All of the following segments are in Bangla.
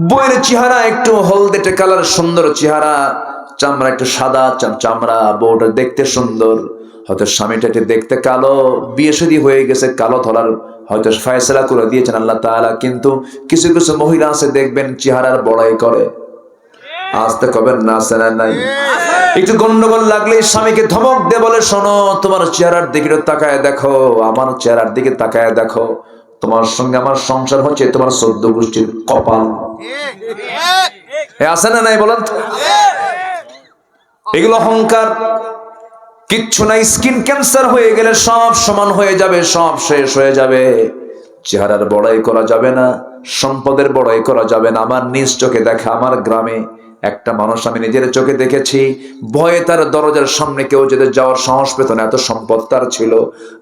বইয়ের চেহারা একটু হলদেটে কালার, সুন্দর চেহারা, চামড়া একটু সাদা চামড়া, বউটা দেখতে সুন্দর, হয়তো স্বামীটাকে দেখতে কালো, বিয়ে শাদী হয়ে গেছে, কালো ধরার হয়তো ফয়সালা করে দিয়েছেন আল্লাহ তাআলা। কিন্তু কিছু কিছু মহিলা আছে দেখবেন চেহারার বড়াই করে, আসতে কবেন না আছে না নাই? একটু গন্ডগোল লাগলে স্বামীকে ধমক দিয়ে বলে, শোনো তোমার চেহারার দিকে তাকায় দেখো, আমার চেহারার দিকে তাকায় দেখো, তোমার সঙ্গে আমার সংসার হচ্ছে তোমার 14 গোষ্ঠীর কপাল। আছে না নাই বলেন তো? এগুলো অহংকার, কিচ্ছু নাই। স্কিন ক্যান্সার হয়ে গেলে সব সমান হয়ে যাবে, সব শেষ হয়ে যাবে। চেহারার বড়াই করা যাবে না, সম্পদের বড়াই করা যাবে না। আমার নিজ চোখে দেখা, আমার গ্রামে একটা মানুষ আমি নিজের চোখে দেখেছি, ভয়ে তার দরজার সামনে কেউ যেতে যাওয়ার সাহস পেত না, এত সম্পদ তার ছিল।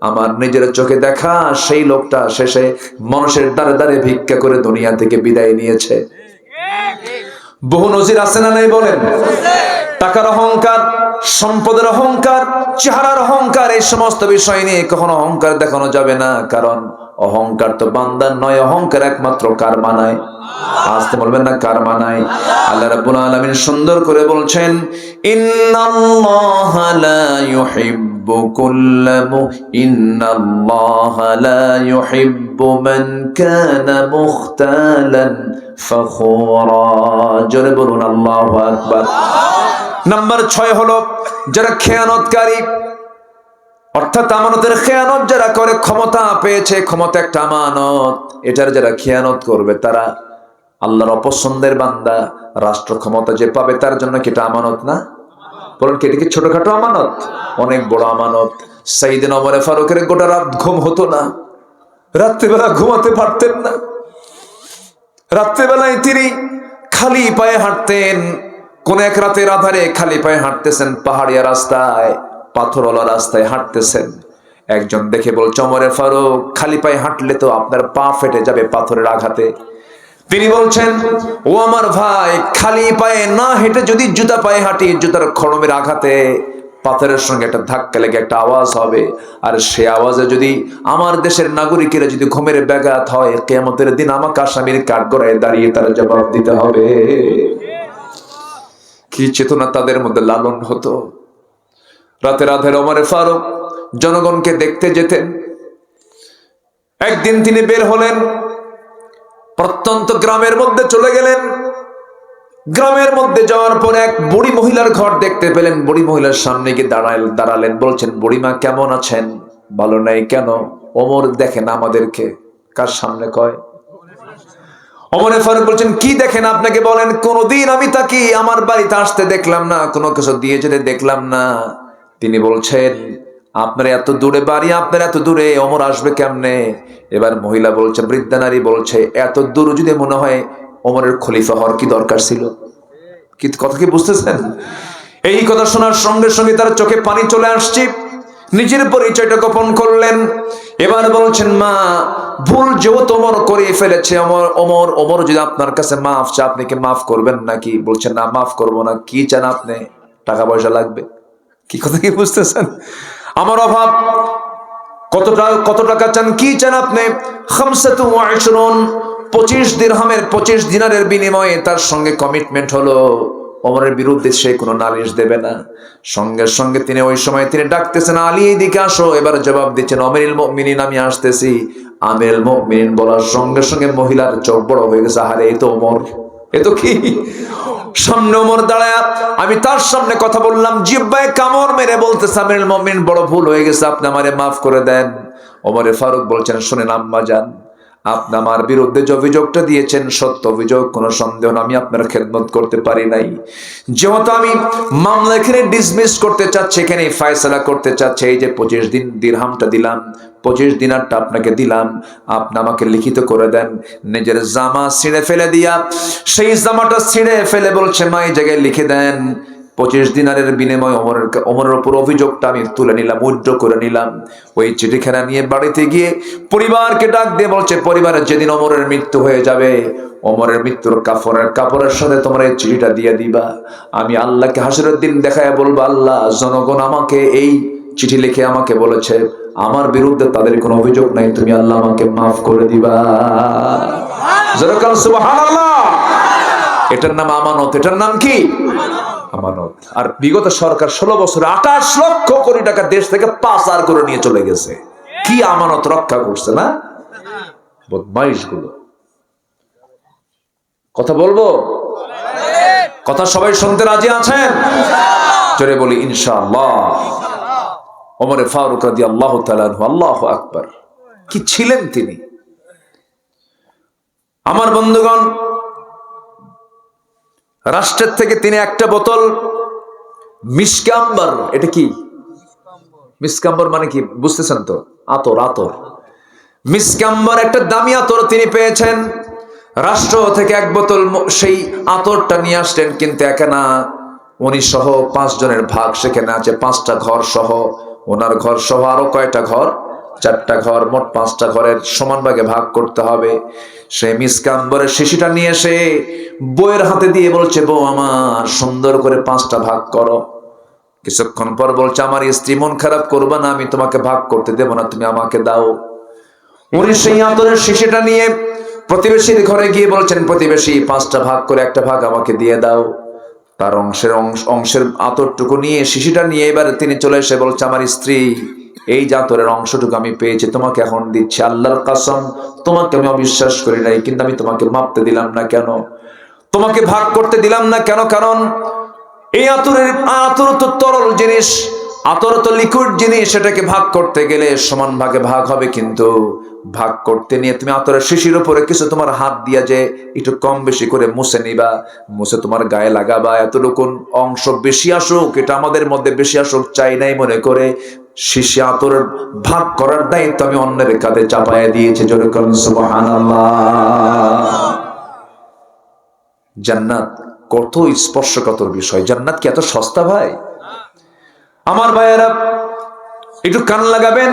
আমার নিজের চোখে দেখা সেই লোকটা শেষে মানুষের দ্বারে দ্বারে ভিক্ষা করে দুনিয়া থেকে বিদায় নিয়েছে। বহু নজির আছে না নাই বলেন? টাকার অহংকার, সম্পদের অহংকার, চেহারার অহংকার, এই সমস্ত বিষয় নিয়ে কখনো অহংকার দেখানো যাবে না। কারণ অহংকার তো বান্দার নয়, অহংকার একমাত্র কার মানায়? আসতে বলবেন না, কার মানায়? আল্লাহ রাব্বুল আলামিন সুন্দর করে বলছেন, ইন্নাল্লাহা লা ইউহিব্বু ইন্নাল্লাহা লা ইউহিব্বু মান কানা মুখতালান ফখুরা। জোরে বলুন আল্লাহু আকবার। নাম্বার 6 হলো যারা খেয়ানতকারী, অর্থাৎ আমানতের খেয়ানত যারা করে। ক্ষমতা পেয়েছে, ক্ষমতা একটা আমানত, এটার যারা খেয়ানত করবে তারা আল্লাহর অপছন্দের বান্দা। রাষ্ট্র ক্ষমতা যে পাবে তার জন্য কি এটা আমানত না? বলেন কি এটা কি ছোটখাটো আমানত? অনেক বড় আমানত। সাইয়েদনা ওমর ফারুকের গোটা রাত ঘুম হতো না, রাত্রিবেলা ঘুমাতে পারতেন না। রাত্রিবেলায় তিনি খালি পায়ে হাঁটতেন। কোন এক রাতের আধারে খালি পায়ে হাঁটতেছেন, পাহাড়িয়া রাস্তায়, পাথরওয়ালা রাস্তায় হাঁটতেছেন। একজন দেখে বলছে, ওমরে ফারুক খালি পায়ে হাঁটলে তো আপনার পা ফেটে যাবে পাথরের আঘাতে। তিনি বলছেন, ও আমার ভাই, খালি পায়ে না হেঁটে যদি জুতা পায়ে হাঁটি, জুতার খড়মের আঘাতে পাথরের সঙ্গে একটা ধাক্কা লেগে একটা আওয়াজ হবে, আর সে আওয়াজে যদি আমার দেশের নাগরিকেরা যদি ঘুমের ব্যাঘাত হয়, কিয়ামতের দিন আমাকে আসামির কাঠগড়ায় দাঁড়িয়ে তারা জবাব দিতে হবে। কি চেতনা তাদের মধ্যে লালন হতো। রাতের আধারে ওমর ফারুক জনগণকে দেখতে যেতেন। একদিন তিনি বের হলেন, প্রত্যন্ত গ্রামের মধ্যে চলে গেলেন। গ্রামের মধ্যে যাওয়ার পরে এক বুড়ি মহিলার ঘর দেখতে পেলেন। বুড়ি মহিলার সামনে গিয়ে দাঁড়ালেন, বলছেন, বুড়িমা কেমন আছেন? ভালো নাই কেন? ওমর দেখেন আমাদেরকে। কার সামনে কয়? ওমরে ফারুক বলছেন, কি দেখেন আপনাকে বলেন? কোনদিন আমি তাকে আমার বাড়িতে আসতে দেখলাম না, কোনো কিছু দিয়ে যেতে দেখলাম না। তিনি বলছেন, আপনার এত দূরে বাড়ি, আপনার এত দূরে ওমর আসবে কেমনে? এবার মহিলা বলছে, বৃদ্ধা নারী বলছে, এত দূর যদি মনে হয় ওমরের খলিফা হওয়ার কি দরকার ছিল? কি কথা কি বুঝতেছেন? এই কথা শোনার সঙ্গে সঙ্গে তার চোখে পানি চলে আসছে। নিজের পরিচয়টা গোপন করলেন। এবার বলছেন, মা, ভুল যেহেতু ওমর করে ফেলেছে, ওমর যদি আপনার কাছে মাফ চা, আপনি কি মাফ করবেন নাকি? বলছেন, না, মাফ করবো না। কি চান আপনি? টাকা পয়সা লাগবে? কি কথা কি বুঝতেছেন? আমার অভাব, কত টাকা চান? কি চান আপনি? 25 দিরহামের 25 দিনারের বিনিময়ে তার সঙ্গে কমিটমেন্ট হলো, ওমরের বিরুদ্ধে সে কোনো নালিশ দেবে না। সঙ্গে সঙ্গে তিনি ওই সময় তিনি ডাকতেছেন, আলী এদিকে আসো। এবার জবাব দিচ্ছেন, আমিরুল মুমিনিন আমি আসতেছি। আমিরুল মুমিনিন বলার সঙ্গে সঙ্গে মহিলার চোখ বড় হয়ে গেছে, আরে এ তো ওমর, এ তো কি? সামনে ওমর দাঁড়ায়, আমি তার সামনে কথা বললাম, জিহ্বায় কামড় মেরে বলতেছে, আমিরুল মুমিনিন বড় ভুল হয়ে গেছে, আপনি আমারে মাফ করে দেন। ওমরে ফারুক বলছেন, শুনেন আম্মা জান, আপনি আমার বিরুদ্ধে যে অভিযোগটা দিয়েছেন সত্য অভিযোগ, কোনো সন্দেহ না, আমি আপনার খেদমত করতে পারি নাই। যেহেতু আমি মামলা এখানে ডিসমিস করতে চাচ্ছি, এখানে ফয়সালা করতে চাচ্ছি, এই যে 25 দিরহামটা দিলাম, 25 দিনারটা আপনাকে দিলাম, আপনি আমাকে লিখিত করে দেন। নিজের জামা ছিঁড়ে ফেলে দিয়া সেই জামাটা ছিঁড়ে ফেলে বলছে, মা এই জায়গায় লিখে দেন, 25 দিনারের বিনিময়ে ওমরের উপর অভিযোগটা আমি তুলে নিলাম, উইথড্র করে নিলাম। ওই চিঠিখানা নিয়ে বাড়িতে গিয়ে পরিবারকে ডাক দিয়ে বলছে, পরিবারের যেদিন ওমরের মৃত্যু হয়ে যাবে, ওমরের মৃত্যুর কাপড়ের সাথে তোমরা এই চিঠিটা দিয়ে দিবা। আমি আল্লাহকে হাসরের দিন দেখায় বলবো, আল্লাহ, জনগণ আমাকে এই চিঠি লিখে আমাকে বলেছে আমার বিরুদ্ধে তাদের কোনো অভিযোগ নাই, তুমি আল্লাহ আমাকে মাফ করে দিবা। সুবহানাল্লাহ। এটার নাম আমানত। এটার নাম কি? আমানত। আর বিগত সরকার 16 বছরে 28 লক্ষ কোটি টাকা দেশ থেকে পাচার করে নিয়ে চলে গেছে। কি আমানত রক্ষা করছে না? বদমাইশ গুলো। কথা বলবো? কথা সবাই শুনতে রাজি আছেন? জোরে বলি ইনশাআল্লাহ। ওমর ফারুক রাদিয়াল্লাহু তাআলা আনহু, আল্লাহু আকবার, কি ছিলেন তিনি! আমার বন্ধুগণ, রাষ্ট্রের থেকে তিনি একটা বোতল মিসকাম্বার, এটা কি মিসকাম্বার মানে কি বুঝতেছেন তো? আতর। আতর, মিসকাম্বার একটা দামি আতর তিনি পেয়েছেন। রাষ্ট্র থেকে এক বোতল সেই আতরটা নিয়ে আসলেন, কিন্তু একা না, উনি সহ 5 জনের ভাগ সেখানে আছে। 5টা ঘর সহ, ওনার ঘর সহ আরো কয়টা ঘর? 4টা ঘর, মোট 5টা ঘরের সমান ভাগে ভাগ করতে হবে। সেই মিসকাম্বরের শিশিটা নিয়ে এসে বউয়ের হাতে দিয়ে বলছে, বউ আমার, সুন্দর করে 5টা ভাগ করো। কিছুক্ষণ পর বলছে, আমার স্ত্রী, মন খারাপ করবা না, আমি তোমাকে ভাগ করতে দেব না, তুমি আমাকে দাও। উনি সেই আতরের শিশিটা নিয়ে প্রতিবেশীর ঘরে গিয়ে বলছেন, প্রতিবেশী, 5টা ভাগ করে একটা ভাগ আমাকে দিয়ে দাও। তার অংশের আতরটুকু নিয়ে, শিশিটা নিয়ে এবার তিনি চলে এসে বলছে, আমার স্ত্রী, এই যে আতরের অংশটুকু আমি পেয়েছি, তোমাকে এখন দিচ্ছি। আল্লাহর কসম, তোমাকে আমি অবিশ্বাস করি নাই, কিন্তু আমি তোমাকে মাপতে দিলাম না কেন? তোমাকে ভাগ করতে দিলাম না কেন? কারণ এই আতর তো তরল জিনিস, আতর তো লিকুইড জিনিস, সেটাকে ভাগ করতে গেলে সমান ভাগে ভাগ হবে, কিন্তু ভাগ করতে নিয়ে তুমি আতরের শিশির উপরে কিছু তোমার হাত দিয়া যে একটু কম বেশি করে মুছে নিবা, মুছে তোমার গায়ে লাগাবা, এতটুকু অংশ বেশি আসুক, এটা আমাদের মধ্যে বেশি আসুক চাই নাই মনে করে শিশি আতরের ভাগ করার দায়িত্ব আমি অন্যের কাঁধে চাপায়া দিয়েছি। জোরে করুন সুবহানাল্লাহ। জান্নাত কত স্পর্শকাতর বিষয়। জান্নাত কি এত সস্তা ভাই? আমার ভাইয়েরা, একটু কান লাগাবেন,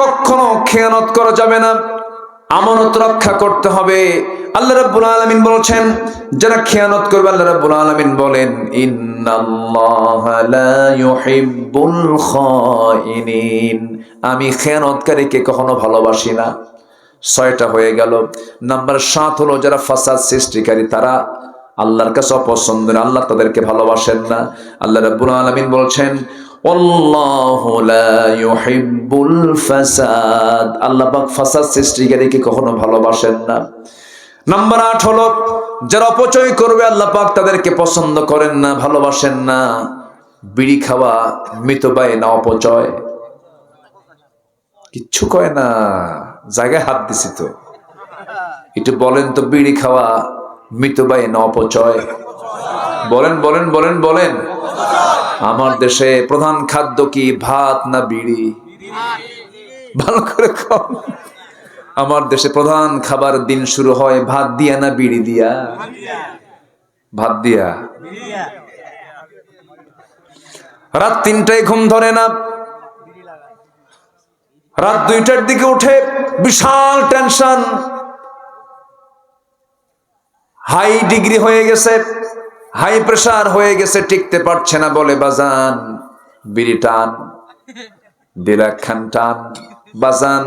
কখনো খেয়ানত করা যাবে না, আমানত রক্ষা করতে হবে। আল্লাহ রাব্বুল আলামিন বলেছেন, যারা খেয়ানত করবে, আল্লাহ রাব্বুল আলামিন বলেন, ইন্নাল্লাহা লা ইউহিব্বুল খাইনিন, আমি খেয়ানতকারীকে কখনো ভালোবাসি না। 6টা হয়ে গেল। নাম্বার 7 হলো, যারা ফাসাদ সৃষ্টিকারী, তারা আল্লাহর কাছে অপছন্দ, আল্লাহ তাদেরকে ভালোবাসেন না। আল্লাহ রাব্বুল আলামিন বলছেন, আল্লাহু লা ইউহিব্বুল ফাসাদ, আল্লাহ পাক ফাসাদ সৃষ্টিকারীকে কখনো ভালোবাসেন না। নাম্বার 8 হলো, যারা অপচয় করবে, আল্লাহ পাক তাদেরকে পছন্দ করেন না, ভালোবাসেন না। বিড়ি খাওয়া মিতব্যয় না অপচয়? কিচ্ছু কয় না, জায়গায় হাত দিছি তো। একটু বলেন তো, বিড়ি খাওয়া মিতব্যয় না অপচয়? বলেন বলেন বলেন বলেন। আমার দেশে প্রধান খাদ্য কি, ভাত না বিড়ি? ভালো করে কম। আমার দেশে প্রধান খাবার দিন শুরু হয় ভাত দিয়া না বিড়ি দিয়া? ভাত দিয়া। রাত 3টায় ঘুম ধরে না, রাত 2টার দিকে উঠে বিশাল টেনশন, হাই ডিগ্রি হয়ে গেছে, হাই প্রেসার হয়ে গেছে, টিকতে পারছে না, বলে, বাজান বিড়ি টান। দিলা খান টান, বাজান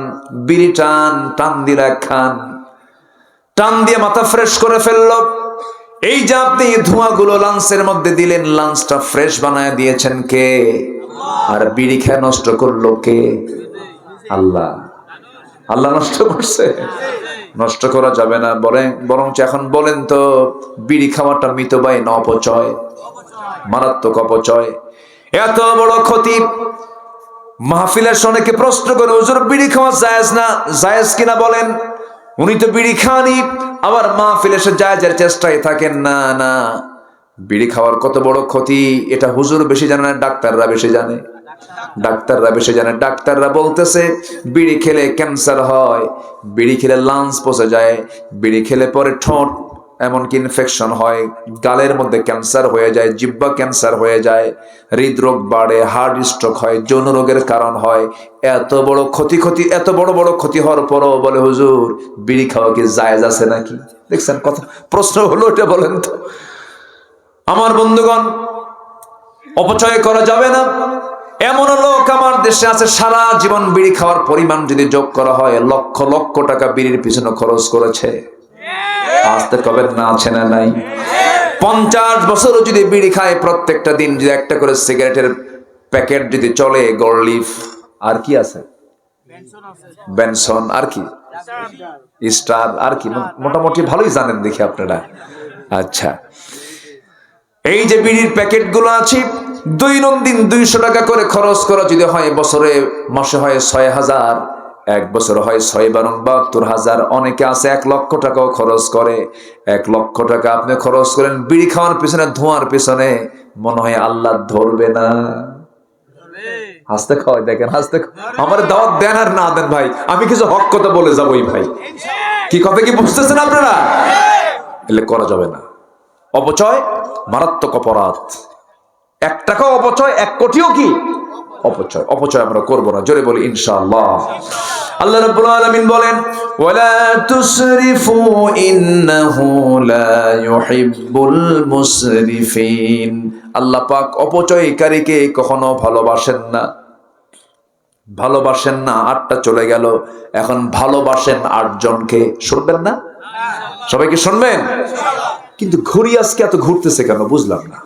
বিড়ি টান, টান দিলা খান। টান দিয়ে মাথা ফ্রেশ করে ফেললো। এই যে আপনি ধোঁয়াগুলো লাঞ্চের মধ্যে দিলেন, লাঞ্চটা ফ্রেশ বানায় দিয়েছেন কে? আর বিড়ি খেয়ে নষ্ট করলো কে? আল্লাহ। আল্লাহ নষ্ট করছে? নষ্ট করা যাবে না, বরঞ্চ এখন বলেন তো, বিড়ি খাওয়াটা মিতব্যয় না অপচয়? মারাত্মক অপচয়, এত বড় ক্ষতি। মাহফিলের অনেকে প্রশ্ন করে, হুজুর বিড়ি খাওয়া জায়েজ না? জায়েজ কিনা বলেন। উনি তো বিড়ি খানই, আবার মাহফিলে এসে জায়েজের চেষ্টায় থাকেন। না না, বিড়ি খাওয়ার কত বড় ক্ষতি এটা হুজুর বেশি জানে না, ডাক্তাররা বেশি জানে। ডাক্তাররা বেশি জানে। ডাক্তাররা বলতেছে, বিড়ি খেলে ক্যান্সার হয়, বিড়ি খেলে লাংস পচে যায়, বিড়ি খেলে পরে ঠোঁট এমনকি ইনফেকশন হয়, গালের মধ্যে ক্যান্সার হয়ে যায়, জিহ্বা ক্যান্সার হয়ে যায়, হৃদরোগ বাড়ে, হার্ট স্ট্রোক হয়, যৌন রোগের কারণ হয়। এত বড় ক্ষতি, এত বড় বড় ক্ষতি হওয়ার পরও বলে, হুজুর বিড়ি খাওয়া কি জায়েজ আছে নাকি? দেখছেন কথা, প্রশ্ন হলো এটা, বলেন তো। আমার বন্ধুগণ, অপচয় করা যাবে না। এমন লোক আমার দেশে আছে, সারা জীবন বিড়ি খাওয়ার পরিমাণ যদি যোগ করা হয়, লক্ষ লক্ষ টাকা বিড়ির পিছনে খরচ করেছে। আসতে কবেন না, আছে না নাই? 50 বছর যদি বিড়ি খায়, প্রত্যেকটা দিন যদি একটা করে সিগারেটের প্যাকেট যদি চলে, গোল্ড লিফ, আর কি আছে, বেনসন, আর কি স্টার, আর কি, মোটামুটি ভালোই জানেন দেখি আপনারা। আচ্ছা, এই যে বিড়ির প্যাকেট গুলো আছে, দৈনন্দিন 200 টাকা করে খরচ করা যদি হয়, বছরে মাসে হয় 6000, এক বছর হয় 6×72,000, অনেকে আছে 1 লক্ষ টাকাও খরচ করে। 1 লক্ষ টাকা আপনি খরচ করেন বিড়ি খাওয়ার পিছনে, ধোঁয়ার পিছনে, মনে হয় আল্লাহ ধরবে না? হাসতে খাওয়াই দেখেন, হাসতে আমার দাওয়াত দেন আর না দেন ভাই, আমি কিছু হক কথা বলে যাবোই ভাই। কি কথা কি বুঝতেছেন আপনারা? এলে করা যাবে না। অপচয় মারাত্মক অপরাধ। 1 টাকাও অপচয়, 1 কোটিও কি অপচয়। অপচয় আমরা করব না, জোরে বলি ইনশাআল্লাহ। আল্লাহ রাব্বুল আলামিন বলেন, ওয়ালা তুসরিফু ইন্নাহু লা ইউহিব্বুল মুসরিফিন। আল্লাহ পাক অপচয়কারীকে কখনো ভালোবাসেন না। ভালোবাসেন না, 8টা চলে গেল, এখন ভালোবাসেন 8 জনকে। শুনবেন না? সবাইকে শুনবেন? কিন্তু ঘড়ি আজকে এত ঘুরতেছে কেন বুঝলাম না,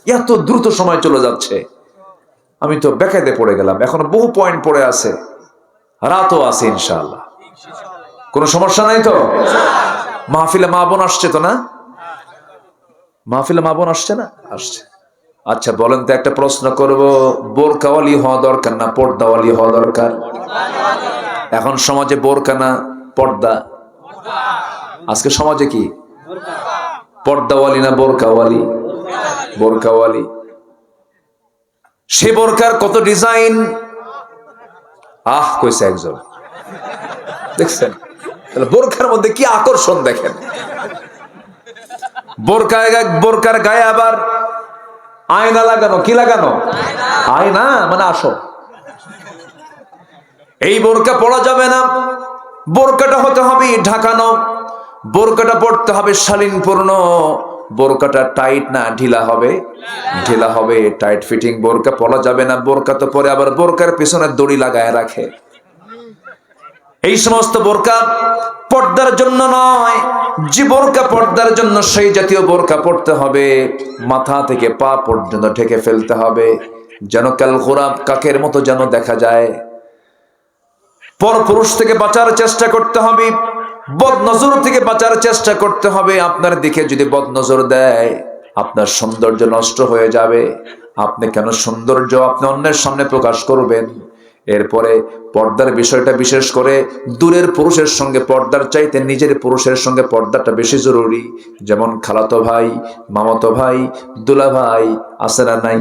এত দ্রুত সময় চলে যাচ্ছে। আমি তো বেকায়দে পড়ে গেলাম, এখনো বহু পয়েন্ট পড়ে আছে, রাতও আছে ইনশাআল্লাহ। কোনো সমস্যা নাই তো? মাহফিলে মা বোন আসছে তো না? মাহফিলে মা বোন আসছে না? আসছে। আচ্ছা বলেন তো, একটা প্রশ্ন করব, বোরকাওয়ালি হওয়া দরকার না পর্দাওয়ালি হওয়া দরকার? এখন সমাজে বোরকা না পর্দা? আজকে সমাজে কি পর্দাওয়ালি না বোরকাওয়ালি? বোরকাওয়ালি। সে বোরকার কত ডিজাইন, কইছে একজন, দেখছেন? বোরকার মধ্যে কি আকর্ষণ দেখেন। বোরকার গায়ে আবার আয়না লাগানো। কি লাগানো? আয়না, মানে আসো। এই বোরকা পরা যাবে না, বোরকাটা হতে হবে ঢাকানো, বোরকাটা পড়তে হবে শালীনপূর্ণ, বোরকাটা টাইট না ঢিলা হবে? ঢিলা হবে, টাইট ফিটিং বোরকা পরা যাবে না। বোরকা তো পরে আবার বোরকার পিছনে দড়ি লাগায় রাখে। এই সমস্ত বোরকা পর্দার জন্য নয়। যে বোরকা পর্দার জন্য, সেই জাতীয় বোরকা পড়তে হবে, মাথা থেকে পা পর্যন্ত ঢেকে ফেলতে হবে, যেন কাল গোরাব কাকের মতো যেন দেখা যায়। পরপুরুষ থেকে বাঁচার চেষ্টা করতে হবে, বদনজর থেকে বাঁচার চেষ্টা করতে হবে। আপনার দিকে যদি বদনজর দেয়, আপনার সৌন্দর্য নষ্ট হয়ে যাবে। আপনি কেন সৌন্দর্য আপনি অন্যের সামনে প্রকাশ করবেন? এরপরে পর্দার বিষয়টা বিশেষ করে দূরের পুরুষের সঙ্গে পর্দার চাইতে নিজের পুরুষের সঙ্গে পর্দাটা বেশি জরুরি। যেমন খালাতো ভাই, মামাতো ভাই, দুলা ভাই, আছে না নাই?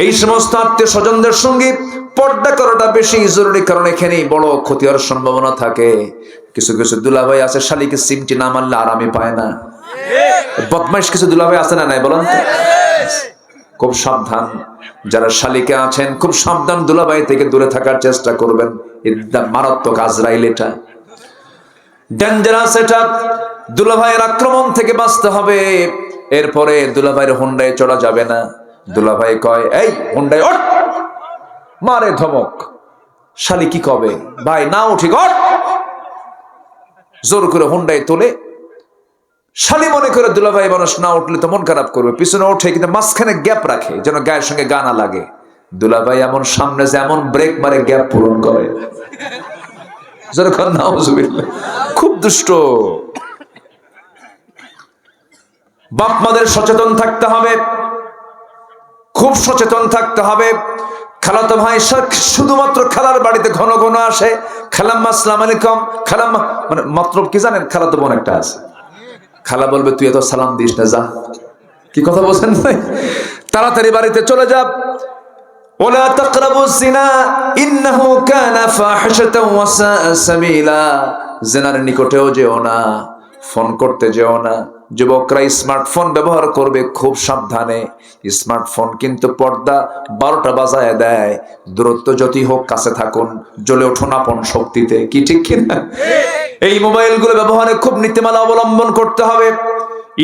এই সমস্ত আত্মীয় স্বজনদের সঙ্গে পর্দা করাটা বেশি জরুরি, কারণ এখানেই বড় ক্ষতি হওয়ার সম্ভাবনা থাকে। কিছু কিছু দুলাভাই আছে, শালিকে সিমটি না মারলে আরামে পায় না। বদমাইশ কিছু দুলাভাই আছে না নাই বলেন তো? খুব সাবধান যারা শালিকে আছেন, খুব সাবধান, দুলাভাই থেকে দূরে থাকার চেষ্টা করবেন। এটা মারাত্মক আজরাইল, এটা ডেঞ্জারাস। এটা দুলাভাইয়ের আক্রমণ থেকে বাঁচতে হবে। এরপরে দুলাভাইয়ের হুন্ডায় চড়া যাবে না। দুলাভাই কয়, এই হুন্ডায় ওঠ, মারে ধমক। শালি কি কবে, ভাই না উঠি, জোর করে হুন্ডায় তোলে। শালি মনে করে দুলাভাই মানুষ না উঠলে তো মন খারাপ করবে, পিছনে ওঠে, কিন্তু মাঝখানে গ্যাপ রাখে যেন গায়ের সঙ্গে গা না লাগে। দুলাভাই এমন সামনে যে এমন ব্রেক মারে, গ্যাপ পূরণ করে। খুব দুষ্ট। বাপ মাদের সচেতন থাকতে হবে, খুব সচেতন থাকতে হবে। খালাতো ভাই শুধুমাত্র খালার বাড়িতে ঘন ঘন আসে, খালাম্মা আসসালামু আলাইকুম, খালাম্মা, মানে মতলব কি জানেন? খালাতো বোন একটা আছে, খালা বলবে তুই এত সালাম দিস না, যা। কি কথা বলছেন ভাই? তাড়াতাড়ি বাড়িতে চলে যা। ওয়ালা তাকরাবুজ জিনা ইন্নাহু কানা ফাহিশাতাও ওয়া সাআ সাবিলা। জিনার নিকটেও যেও না, ফোন করতে যেও না। যুবকরা স্মার্টফোন ব্যবহার করবে খুব সাবধানে। স্মার্টফোন কিন্তু পর্দা 12টা বাজায় দেয়। দূরত্ব যতই হোক কাছে থাকুন, জ্বলে উঠুন আপন শক্তিতে। কি ঠিক কিনা? এই মোবাইলগুলো ব্যবহারে খুব নীতিমালা অবলম্বন করতে হবে।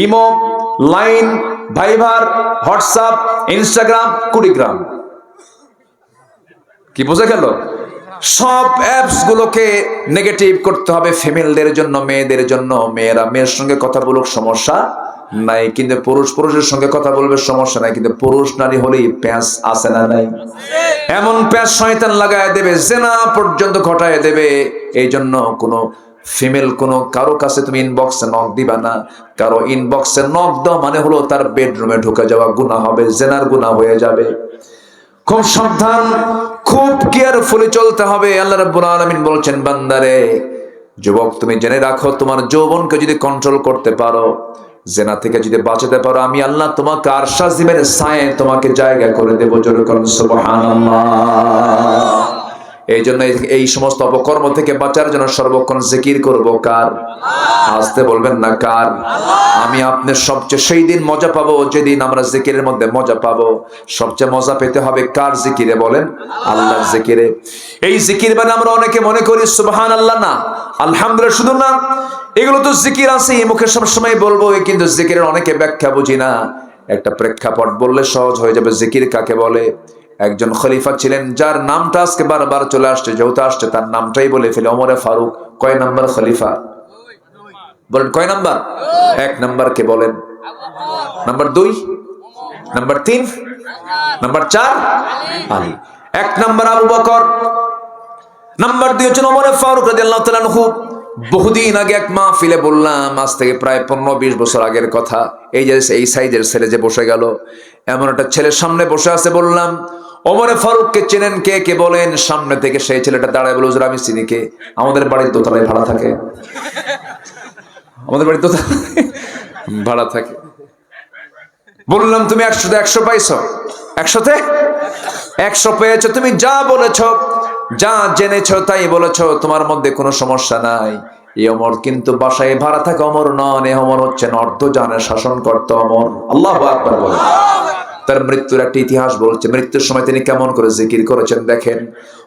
Imo, Line, Viber, WhatsApp, Instagram, Kurigram. কি বোঝা গেল? সব অ্যাপস গুলোকে নেগেটিভ করতে হবে ফিমেলদের জন্য, মেয়েদের জন্য। মেয়েরা মেয়ের সঙ্গে কথা বলুক, সমস্যা নাই, কিন্তু পুরুষ পুরুষের সঙ্গে কথা বলবে, সমস্যা নাই, কিন্তু পুরুষ নারী হলেই প্যাঁচ আছে না নাই? এমন প্যাঁচ শয়তান লাগায় দেবে, জেনা পর্যন্ত ঘটায় দেবে। এই জন্য কোনো ফিমেল কোনো কারো কাছে তুমি ইনবক্সে নক দিবা না। কারো ইনবক্সে নক দাও মানে হলো তার বেডরুমে ঢুকে যাওয়া গুনাহ হবে, জেনার গুনাহ হয়ে যাবে। খুব সাবধান, খুব কেয়ারফুলি চলতে হবে। আল্লাহ রাব্বুল আলামিন বলছেন, বান্দারে, যুবক তুমি জেনে রাখো, তোমার যৌবনকে যদি কন্ট্রোল করতে পারো, জেনা থেকে যদি বাঁচাতে পারো, আমি আল্লাহ তোমাকে আরশ আজিমের ছায়ে তোমাকে জায়গা করে দেব। জোরে করুন সুবহানাল্লাহ। এই জন্য এই সমস্ত অপকর্ম থেকে বাঁচার জন্য সর্বক্ষণ জিকির করব কার? আসতে বলবেন না কার? আমি আপনার সবচেয়ে সেই দিন মজা পাবো যেদিন আমরা জিকিরের মধ্যে মজা পাবো। সবচেয়ে মজা পেতে হবে কার জিকিরে? বলেন, আল্লাহর জিকিরে। এই জিকির মানে আমরা অনেকে মনে করি সুবহানাল্লাহ না, আলহামদুলিল্লাহ শুধু না, এগুলো তো জিকির আছে, মুখে সবসময় বলবো, কিন্তু জিকিরের অনেকে ব্যাখ্যা বুঝি না। একটা প্রেক্ষাপট বললে সহজ হয়ে যাবে জিকির কাকে বলে। একজন খলিফা ছিলেন যার নামটা আজকে বারবার চলে আসছে, যেহেতু আসছে তার নামটাই বলে ফেলে, ওমরে ফারুক। কয় নাম্বার খলিফা? বলেন কয় নাম্বার? 1 নাম্বার কে বলেন? Number 2, number 3, number 4 Ali. 1 number Abu Bakr, number 2 হচ্ছেন ওমরে ফারুক রাদিয়াল্লাহু তাআলা আনহু। বহুদিন আগে এক মাহফিলে বললাম, আজ থেকে প্রায় 15-20 বছর আগের কথা। এই যে এই সাইজের ছেলে যে বসে গেল, এমন একটা ছেলের সামনে বসে আছে। বললাম, ওমরে ফারুককে চেনেন কে? কে বলেন। সামনে থেকে সেই ছেলেটা দাঁড়ায় বলে, হুজুর আমি চিনি। কে? আমাদের বাড়ির দোতলায় ভাড়া থাকে। আমাদের বাড়ির দোতলায় ভাড়া থাকে। বললাম, তুমি 100তে 100 পাইছো? 100তে 100 পেয়েছো। তুমি যা বলেছো, যা জেনেছো তাই বলেছো, তোমার মধ্যে কোনো সমস্যা নাই। এই ওমর কিন্তু বাসায় ভাড়া থাকা ওমর নন। এই ওমর হচ্ছেন অর্ধজানের শাসনকর্তা ওমর। আল্লাহু আকবার বলেন। তার মৃত্যুর একটা ইতিহাস বলছে। মৃত্যুর সময় তিনি কেমন করে জিকির করেছেন দেখেন।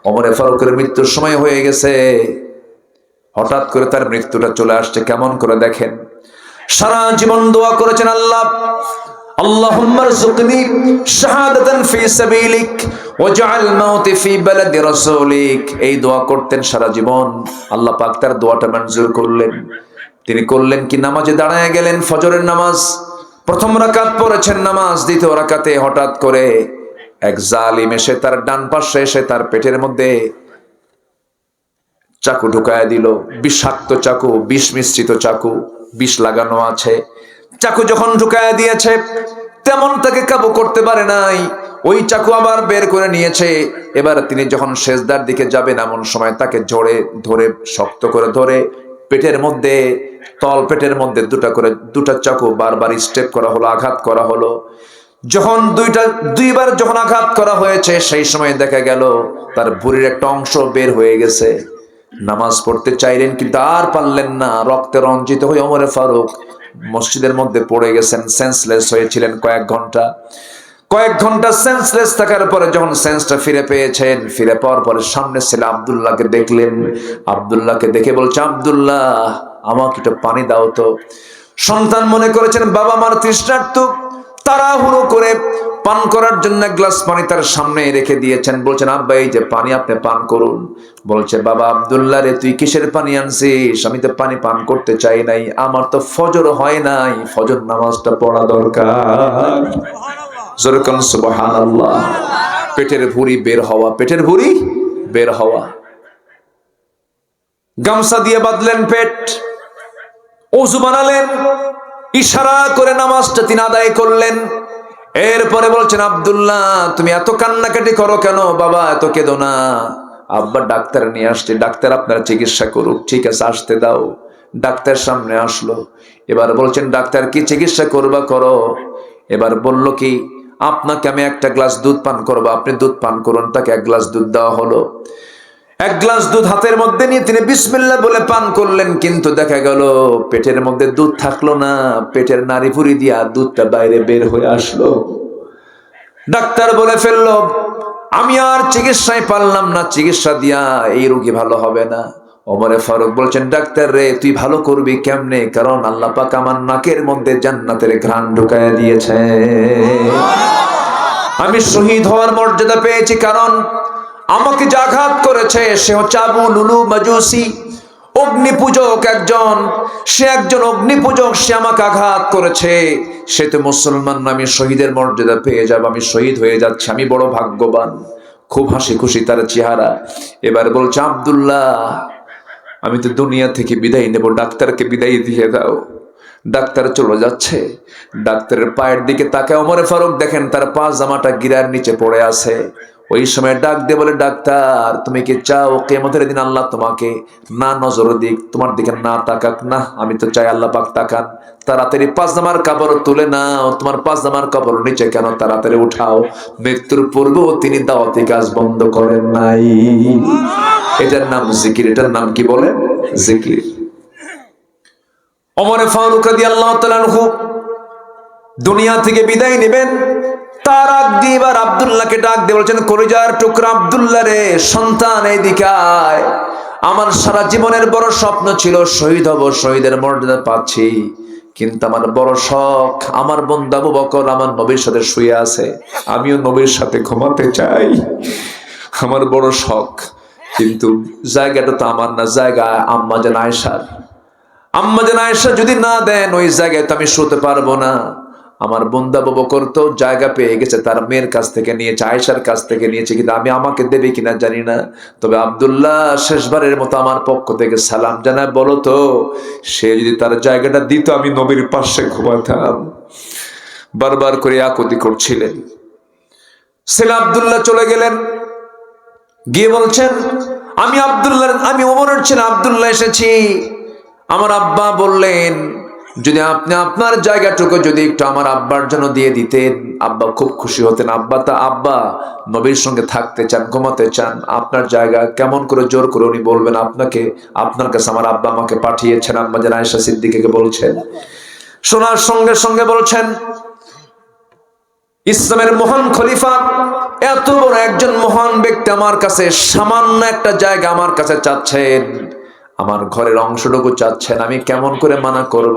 ওমরে ফারুকের মৃত্যুর সময় হয়ে গেছে, হঠাৎ করে তার মৃত্যুটা চলে আসছে, কেমন করে দেখেন। সারা জীবন দোয়া করেছেন, আল্লাহ আল্লাহুম্মা রযুকনি শাহাদাতান ফি সাবিলিক ওয়াজআল মাউতি ফি বালাদি রাসূলিক। এই দোয়া করতেন সারা জীবন। আল্লাহ পাক তার দোয়াটা মঞ্জুর করলেন। তিনি করলেন কি? নামাজে দাঁড়ায় গেলেন, ফজরের নামাজ। প্রথম রাকাত পড়েছেন নামাজ, দ্বিতীয় রাকাতে হঠাৎ করে এক জালিম এসে তার ডান পাশে এসে তার পেটের মধ্যে চাকু ঢুকায় দিল। বিষাক্ত চাকু, বিষ মিশ্রিত চাকু, বিষ লাগানো আছে। চাকু যখন ঢুকায় দিয়েছে, তেমন তাকে কাবু করতে পারে নাই। ওই চাকু আবার বের করে নিয়েছে। এবার তিনি যখন সেজদার দিকে যাবেন, এমন সময় তাকে ধরে শক্ত করে ধরে পেটের মধ্যে, তল পেটের মধ্যে দুটা চাকু বারবার স্টেপ করা হলো, আঘাত করা হলো। যখন দুইবার যখন আঘাত করা হয়েছে, সেই সময় দেখা গেল তার ভুঁড়ির একটা অংশ বের হয়ে গেছে। নামাজ পড়তে চাইলেন কিন্তু আর পারলেন না। রক্তে রঞ্জিত হয়ে ওমরে ফারুক মসজিদের মধ্যে পড়ে গেছেন, সেন্সলেস হয়েছিলেন কয়েক ঘন্টা সেন্সলেস থাকার পরে যখন সেন্সটা ফিরে পেয়েছেন, ফিরে পাওয়ার পরে সামনে ছেলে আব্দুল্লাহকে দেখলেন। আব্দুল্লাহকে দেখে বলছে, আব্দুল্লাহ আমাকে একটু পানি দাও তো। সন্তান মনে করেছেন বাবা মার তৃষ্ণার্ত, তাড়াহুড়ো করে পান করার জন্য এক গ্লাস পানি তার সামনে রেখে দিয়েছেন। বলছেন, আব্বা এই যে পানি, আপনি পান করুন। বলছে, বাবা আব্দুল্লাহ রে, তুই কিসের পানি আনছিস? আমি তো পানি পান করতে চাই নাই, আমার তো ফজর হয় নাই, ফজর নামাজটা পড়া দরকার। যেরকম সুবহানাল্লাহ। পেটের ভুঁড়ি বের হওয়া। গামছা দিয়ে বাঁধলেন পেট, ওযু বানালেন, ইশারা করে নামাজটা তিনি আদায় করলেন। এরপরে বলছেন, আব্দুল্লাহ তুমি এত কান্নাকাটি করো কেন? বাবা এত কেঁদো না, আব্বা ডাক্তার নিয়ে আসছে, ডাক্তার আপনার চিকিৎসা করুক। ঠিক আছে, আসতে দাও। ডাক্তার সামনে আসলো। এবার বলছেন, ডাক্তার কি চিকিৎসা করবা করো। এবার বলল কি, আপনাকে আমি একটা গ্লাস দুধ পান করবো, আপনি দুধ পান করুন। তাকে 1 গ্লাস দুধ দেওয়া হলো। 1 গ্লাস দুধ হাতের মধ্যে নিয়ে তিনি বিসমিল্লাহ বলে পান করলেন, কিন্তু দেখা গেল পেটের মধ্যে দুধ থাকলো না, পেটের নাড়ি ভুঁড়ি দিয়া দুধটা বাইরে বের হয়ে আসলো। ডাক্তার বলে ফেললো, আমি আর চিকিৎসায় পারলাম না, চিকিৎসা দিয়া এই রোগী ভালো হবে না। ওমরে ফারুক বলছেন, ডাক্তার রে তুই ভালো করবি কেমনে? কারণ আল্লাহ পাক আমার নাকের মধ্যে জান্নাতের ঘ্রাণ ঢুকায়া দিয়েছে। আমি শহীদ হওয়ার মর্যাদা পেয়েছি, কারণ আমাকে যে আঘাত করেছে সে হচ্ছে আবু লুলু মাজুসি, অগ্নি পূজক একজন, সে একজন অগ্নি পূজক, সে আমাকে আঘাত করেছে। সে তো মুসলমান না, আমি শহীদের মর্যাদা পেয়ে যাব, আমি শহীদ হয়ে যাচ্ছি, আমি বড় ভাগ্যবান। খুব হাসি খুশি তার চেহারা। এবার বলছে, আব্দুল্লাহ আমি তো দুনিয়া থেকে বিদায় নেব, ডাক্তারকে বিদায় দিয়ে দাও। ডাক্তার চলে যাচ্ছে, ডাক্তারের পায়ের দিকে তাকায় ওমরে ফারুক দেখেন তার পা জামাটা গিরার নিচে পড়ে আছে। ওই সময় ডাক দিয়ে বলে, ডাক্তার তুমি কি চাও কিয়ামতের দিন আল্লাহ তোমাকে না নজর দিক, তোমার দিকে না তাকাক? না, আমি তো চাই আল্লাহ পাক তাকান। তাড়াতাড়ি পাঁচজামার কাপড় তুলে নাও, তোমার পাঁচজামার কাপড় নিচে কেন, তাড়াতাড়ি উঠাও। মৃত্যুর পূর্বেও তিনি দাওয়াতি কাজ বন্ধ করেন নাই। এটার নাম জিকির, এটার নাম কি বলে? জিকির। ওমরে ফারুক রাদিয়াল্লাহু তাআলা আনহু দুনিয়া থেকে বিদায় নেবেন, তার আগ দিয়ে এবার আব্দুল্লাহকে ডাক দিয়ে বলছেন, কলিজার টুকরা আব্দুল্লাহ রে, সন্তান এইদিকে আয়। আমার সারা জীবনের বড় স্বপ্ন ছিল শহীদ হব, শহীদের মর্যাদা পাচ্ছি, কিন্তু আমার বড় শখ, আমার বন্ধু আবু বকর আমার নবীর সাথে শুয়ে আছে, আমিও নবীর সাথে ঘুমাতে চাই, আমার বড় শখ। কিন্তু জায়গাটা তো আমার না, জায়গা আম্মা জান আয়েশার। আম্মা জান আয়েশা যদি না দেন ওই জায়গায় তো আমি শুতে পারবো না। আমার বন্ধু আবু বকর তো জায়গা পেয়ে গেছে, তার মেয়ের কাছ থেকে নিয়েছে, আয়েশার কাছ থেকে নিয়েছে, কিন্তু আমি আমাকে দেবে কিনা জানি না। তবে আব্দুল্লাহ শেষবারের মতো আমার পক্ষ থেকে সালাম জানায়, বলো তো সে যদি তার জায়গাটা দিত আমি নবীর পাশে ঘুমাতাম। বারবার করে আকুতি করছিলেন। ছেলে আব্দুল্লাহ চলে গেলেন, গিয়ে বলছেন, আমি ওমরের ছেলে আব্দুল্লাহ এসেছি। আমার আব্বা বললেন যদি আপনি আপনার জায়গাটুকু যদি একটু আমার আব্বার জন্য দিয়ে দিতেন, আব্বা খুব খুশি হতেন। আব্বা নবীর সঙ্গে থাকতে চান, ঘুমাতে চান, আপনার জায়গা কেমন করে জোর করে উনি বলবেন আপনাকে, আপনার কাছে আমার আব্বা আমাকে পাঠিয়েছেন। আম্মা জান আয়েশা সিদ্দিকাকে বলছেন, শোনার সঙ্গে সঙ্গে বলছেন, ইসলামের মহান খলিফা, এত বড় একজন মহান ব্যক্তি আমার কাছে সামান্য একটা জায়গা আমার কাছে চাচ্ছেন, আমার ঘরের অংশটুকু চাচ্ছেন, আমি কেমন করে মানা করব?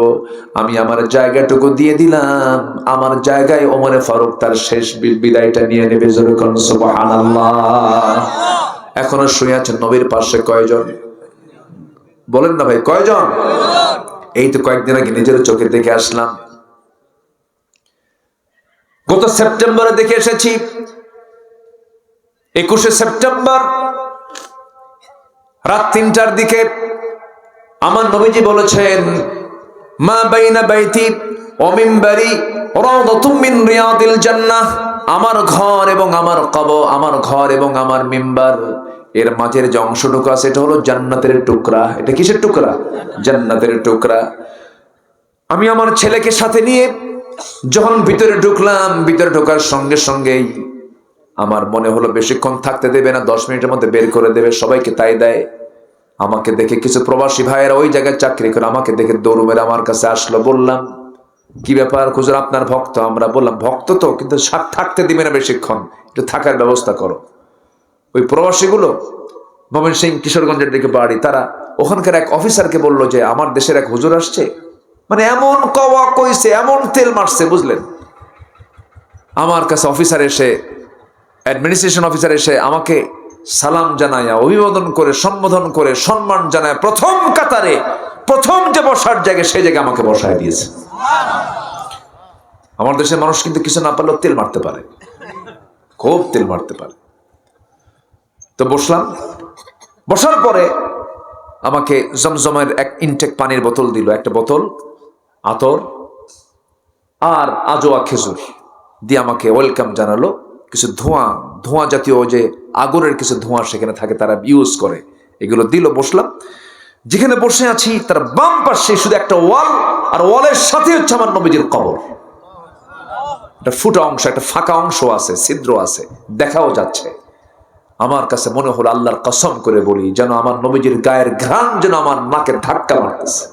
আমি আমার জায়গাটুকু দিয়ে দিলাম, আমার জায়গায় ওমরে ফারুক তার শেষ বিদায়টা নিয়ে নেবে। সুবহানাল্লাহ। এখনো শুয়ে আছেন নবীর পাশে কয়জন? বলেন না ভাই, কয়জন? এই তো কয়েকদিন আগে নিজের চোখে দেখে আসলাম, গত সেপ্টেম্বরে দেখে এসেছি। 21শে সেপ্টেম্বর রাত 3টার দিকে আমার নবীজি বলেছেন, মা বাইনা বাইতি ওয়া মিনবারি রাওদাতুম মিন রিয়াদিল জান্নাহ, আমার ঘর এবং আমার কবর, আমার ঘর এবং আমার মিম্বার এর মাঝের যে অংশটুকু আছে এটা হলো জান্নাতের টুকরা। এটা কিসের টুকরা? জান্নাতের টুকরা। আমি আমার ছেলেকে সাথে নিয়ে যখন ভিতরে ঢুকলাম, ভিতরে ঢোকার সঙ্গে সঙ্গেই আমার মনে হলো বেশিক্ষণ থাকতে দেবে না, 10 মিনিটের মধ্যে বের করে দেবে। সবাইকে তাই দেয়। আমাকে দেখে কিছু প্রবাসী ভাইয়েরা ওই জায়গায় চাকরি করে আমাকে দেখে দৌড় মেরে আমার কাছে আসলো। বললাম, কি ব্যাপার হুজুর, আপনার ভক্ত? আমরা বললাম, ভক্ত তো, কিন্তু থাকতে দিবে না বেশিক্ষণ, একটু থাকার ব্যবস্থা করো। ওই প্রবাসীগুলো ময়মনসিংহ কিশোরগঞ্জের দিকে বাড়ি, তারা ওখানকার এক অফিসারকে বললো যে আমার দেশের এক হুজুর আসছে, মানে এমন কওয়া কইছে, এমন তেল মারছে, বুঝলেন। আমার কাছে অফিসার এসে, অ্যাডমিনিস্ট্রেশন অফিসার এসে আমাকে সালাম জানায়, অভিবাদন করে, সম্বোধন করে, সম্মান জানায়, প্রথম কাতারে প্রথম যে বসার জায়গা সেই জায়গায় আমাকে বসায় দিয়েছে। আমার দেশের মানুষ কিন্তু কিছু না পারলেও তেল মারতে পারে, খুব তেল মারতে পারে। তো বসলাম, বসার পরে আমাকে জমজমের এক ইনটেক পানির বোতল দিল, একটা বোতল আতর আর আজোয়া খেজুর দিয়ে আমাকে ওয়েলকাম জানালো। কিছু ধোঁয়া জাতীয় যে আগুনের কিছু ধোঁয়া সেখানে থাকে, তারা ইউজ করে, এগুলো দিল। বসলাম, যেখানে বসে আছি তার বাম পাশে শুধু একটা ওয়াল, আর ওয়ালের সাথে হচ্ছে আমার নবীজির কবর। একটা ফুটা অংশ, একটা ফাঁকা অংশ আছে, ছিদ্র আছে, দেখাও যাচ্ছে। আমার কাছে মনে হলো, আল্লাহর কসম করে বলি, যেন আমার নবীজির গায়ের ঘ্রাণ যেন আমার নাকে ধাক্কা মারতেছে।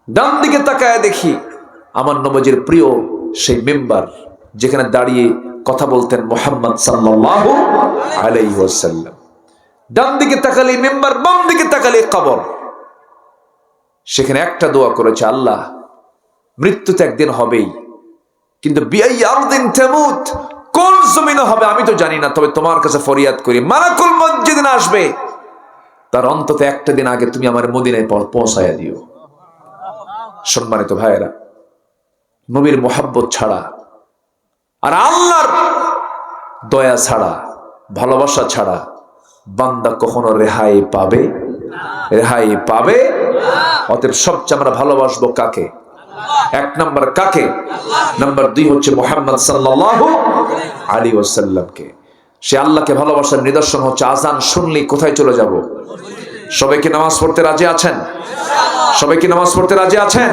ডান দিকে তাকায় দেখি আমার নবীজির প্রিয় সেই মেম্বার, যেখানে দাঁড়িয়ে কথা বলতেন মুহাম্মদ সাল্লাল্লাহু আলাইহি ওয়াসাল্লাম। ডান দিকে তাকালে মেম্বার, বাম দিকে তাকালে কবর। সেখানে একটা দোয়া করেছে, আল্লাহ মৃত্যু তো একদিন হবেই, কিন্তু বিআই আরদিন তামুত, কোন জমিনে হবে আমি তো জানি না, তবে তোমার কাছে ফরিয়াদ করি, মালাকুল মউত যেদিন আসবে তার অন্তত একটা দিন আগে তুমি আমার মদিনায় পৌঁছায়া দিও। সম্মানিত ভাইয়েরা, নবীর মোহাব্বত ছাড়া আর আল্লাহর দয়া ছাড়া, ভালোবাসা ছাড়া বান্দা কখনো রেহাই পাবে? রেহাই পাবে? অতএব সবচেয়ে আমরা ভালোবাসবো কাকে? এক নাম্বার কাকে? নাম্বার 2 হচ্ছে মুহাম্মদ সাল্লাল্লাহু আলাইহি ওয়াসাল্লামকে। সে আল্লাহকে ভালোবাসার নিদর্শন হচ্ছে আজান শুনলেই কোথায় চলে যাব? সবাই কি নামাজ পড়তে রাজি আছেন? সবাই কি নামাজ পড়তে রাজি আছেন?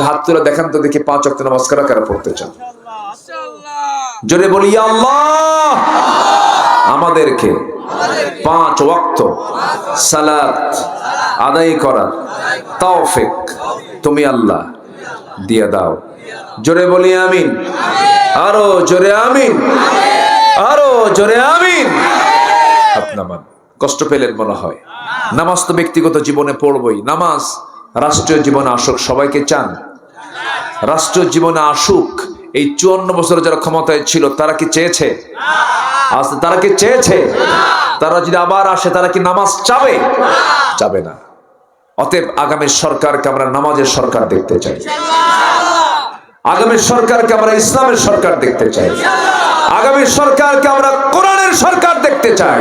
হাত তুলে দেখান তো দেখি 5 ওয়াক্ত নামাজ কারা কারা পড়তে চান? জোরে বলি ইয়া আল্লাহ, আমাদেরকে 5 ওয়াক্ত সালাত আদায় করার তৌফিক তুমি আল্লাহ দিয়ে দাও। জোরে বলি আমিন। আরো জোরে আমিন। আরো জোরে আমিন। আপনার কষ্ট পেলেন মনে হয়। নামাজ তো ব্যক্তিগত জীবনে পড়বই, নামাজ রাষ্ট্রীয় জীবনে আসুক। সবাইকে চান রাষ্ট্রীয় জীবনে আসুক? এই 54 বছর যারা ক্ষমতায় ছিল তারা কি চেয়েছে? তারা কি চেয়েছে? তারা যদি আবার আসে তারা কি নামাজ চাবে? চাবে না। অতএব আগামী সরকারকে আমরা নামাজের সরকার দেখতে চাই। আগামী সরকারকে আমরা ইসলামের সরকার দেখতে চাই। আগামী সরকারকে আমরা কোরআনের সরকার দেখতে চাই।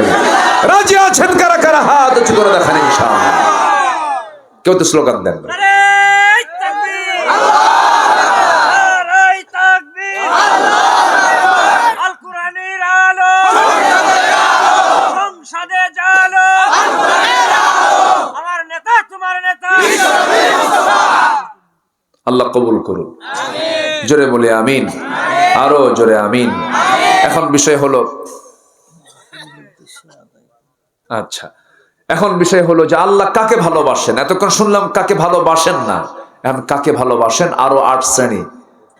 রাজি আছেন কারা কারা? হাত উঁচু করে দেখান ইনশাআল্লাহ। কেউ তো স্লোগান দেন না। আল্লাহ কবুল করুন। জোরে বলে আমিন। আরো জোরে আমিন। এখন বিষয় হলো, আচ্ছা এখন বিষয় হলো যে আল্লাহ কাকে ভালোবাসেন। এতক্ষণ শুনলাম কাকে ভালোবাসেন না, এখন কাকে ভালোবাসেন। আরো 8 শ্রেণী।